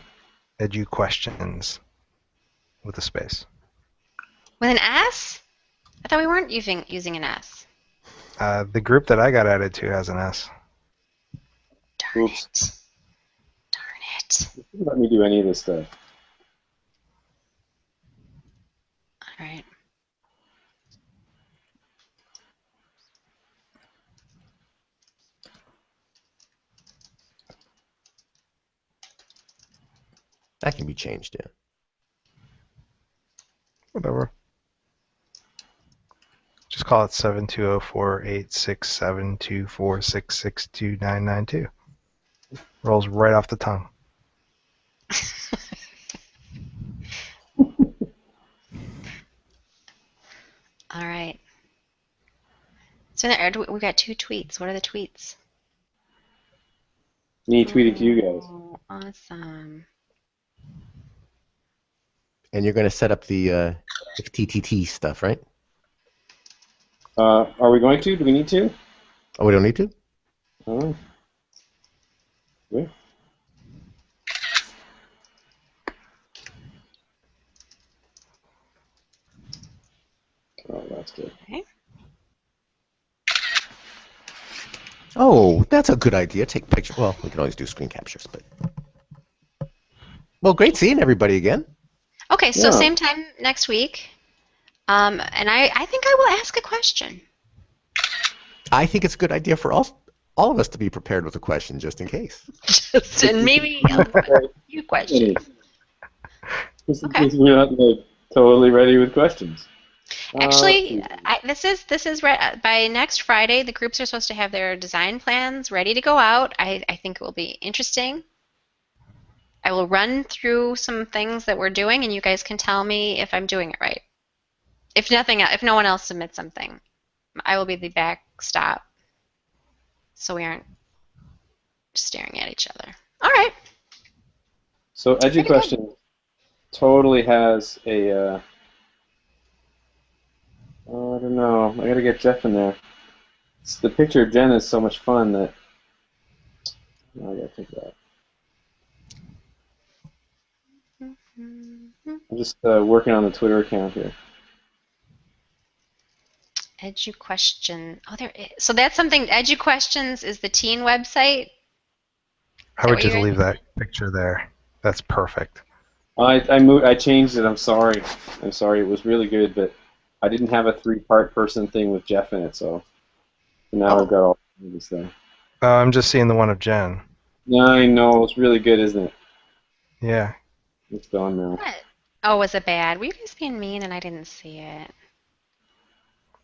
EduQuestions with a space. With an S? I thought we weren't using an S. The group that I got added to has an S. Darn Oops. it. Darn it. Let me do any of this stuff. All right. That can be changed, yeah. Whatever. Just call it 720486724662992. Rolls right off the tongue. All right. So we got 2 tweets. What are the tweets? Me tweeting to you guys. Oh, awesome. And you're going to set up the TTT stuff, right? Are we going to? Do we need to? Oh, we don't need to? Oh. Yeah. Oh, that's good. Okay. Oh, that's a good idea. Take pictures. Well, we can always do screen captures, but... Well, great seeing everybody again. Okay, so Yeah. same time next week. And I think I will ask a question. I think it's a good idea for all of us to be prepared with a question just in case. And maybe a few questions. Just in Okay. case we're not totally ready with questions. Actually, by next Friday. The groups are supposed to have their design plans ready to go out. I think it will be interesting. I will run through some things that we're doing, and you guys can tell me if I'm doing it right. If nothing, if no one else submits something, I will be the backstop, so we aren't staring at each other. All right. So Pretty good. EduQuestion totally has a. Oh, I don't know. I gotta get Jeff in there. The picture of Jen is so much fun that. Oh, I gotta take that. I'm just working on the Twitter account here. EduQuestion. Oh, there is. So that's something. EduQuestions is the teen website. I would just leave that picture there. That's perfect. I changed it. I'm sorry. It was really good, but I didn't have a 3-part person thing with Jeff in it, so now I've got all this there. I'm just seeing the one of Jen. Yeah, I know. It's really good, isn't it? Yeah. It's gone now. What? Oh, was it bad? Were you guys being mean and I didn't see it?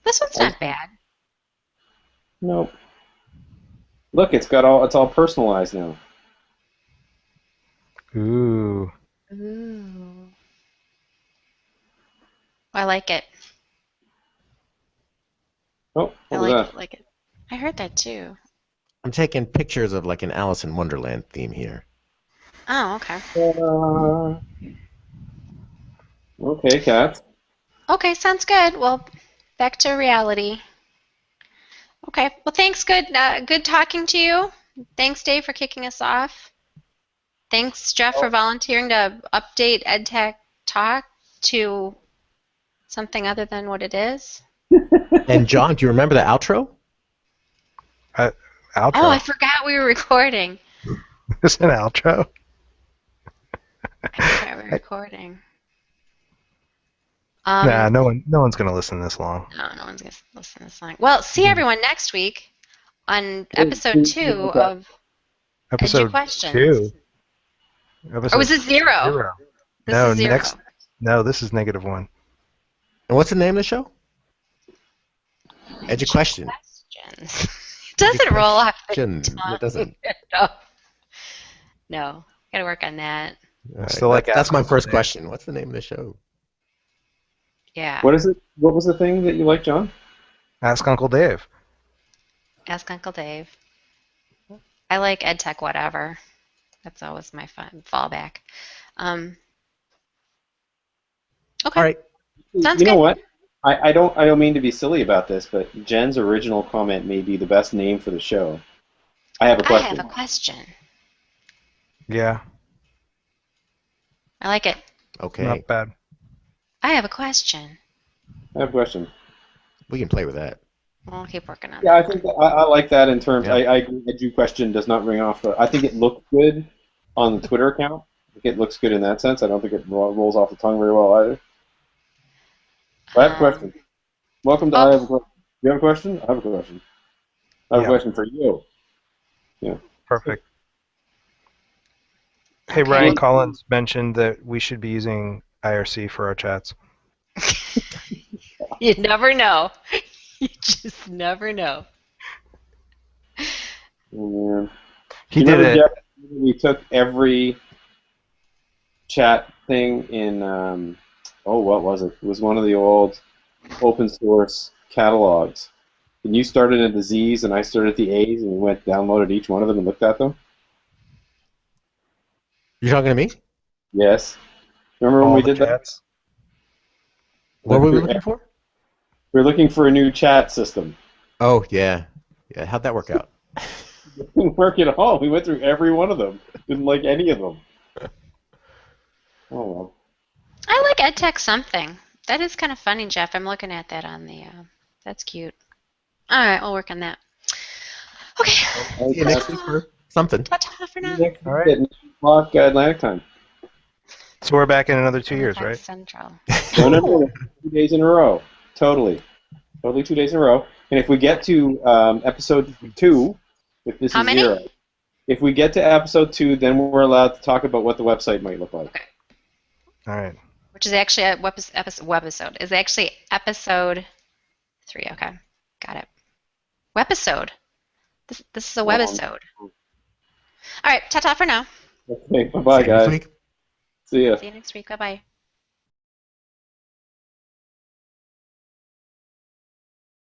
This one's not bad. Nope. Look, it's all personalized now. Ooh. Ooh. I like it. Oh, I what was that? like it. I heard that too. I'm taking pictures of like an Alice in Wonderland theme here. Oh, okay. Okay, Kat. Okay, sounds good. Well, back to reality. Okay. Well, thanks. Good talking to you. Thanks, Dave, for kicking us off. Thanks, Jeff, for volunteering to update EdTech Talk to something other than what it is. And John, do you remember the outro? Outro. Oh, I forgot we were recording. Is it an outro? I forgot we were recording. Nah, no one's gonna listen this long. No one's gonna listen to this long. Well, see everyone next week on episode 2 of Episode EduQuestions. 2. Or was it 0? This is 0. No, this is -1. And what's the name of the show? EduQuestion. Questions. Doesn't roll off the tongue. It doesn't. No, gotta work on that. Right, that's my first question. What's the name of the show? Yeah. What is it? What was the thing that you liked, John? Ask Uncle Dave. Ask Uncle Dave. I like EdTech whatever. That's always my fun fallback. Okay. All right. Sounds you know good. what? I don't mean to be silly about this, but Jen's original comment may be the best name for the show. I have a question. Yeah. I like it. Okay. Not bad. I have a question. We can play with that. We'll keep working on Yeah, that. I think I like that in terms. Yeah. I agree. EduQuestion does not ring off. I think it looks good on the Twitter account. I think it looks good in that sense. I don't think it rolls off the tongue very well either. I have a question. Welcome to I Have a Question. You have a question? I have a question. I have a question for you. Yeah. Perfect. Hey, Okay. Ryan Collins mentioned that we should be using IRC for our chats. You never know. You just never know. Oh, man. He Do you did remember, it. Jeff, we took every chat thing in, what was it? It was one of the old open source catalogs. And you started at the Z's and I started at the A's and we went downloaded each one of them and looked at them? You're talking to me? Yes. Remember when All we the did that? chats. What were we looking for? We were looking for a new chat system. Oh, yeah. Yeah, how'd that work out? It didn't work at all. We went through every one of them. Didn't like any of them. Oh, well. I like EdTechSomething. That is kind of funny, Jeff. I'm looking at that on the. That's cute. All right, we'll work on that. Okay. See you next week for something. Ta-ta for now. Next All right. at 9 o'clock Atlantic time. So we're back in another 2 years, right? Central. No. 2 days in a row. Totally 2 days in a row. And if we get to episode 2, if this How is many? 0, if we get to episode 2, then we're allowed to talk about what the website might look like. Okay. All right. which is actually a webisode. Is actually episode 3. Okay, got it. Webisode. This is a webisode. All right, ta-ta for now. Okay, See bye-bye, you next guys. week. See ya. See you next week. Bye-bye.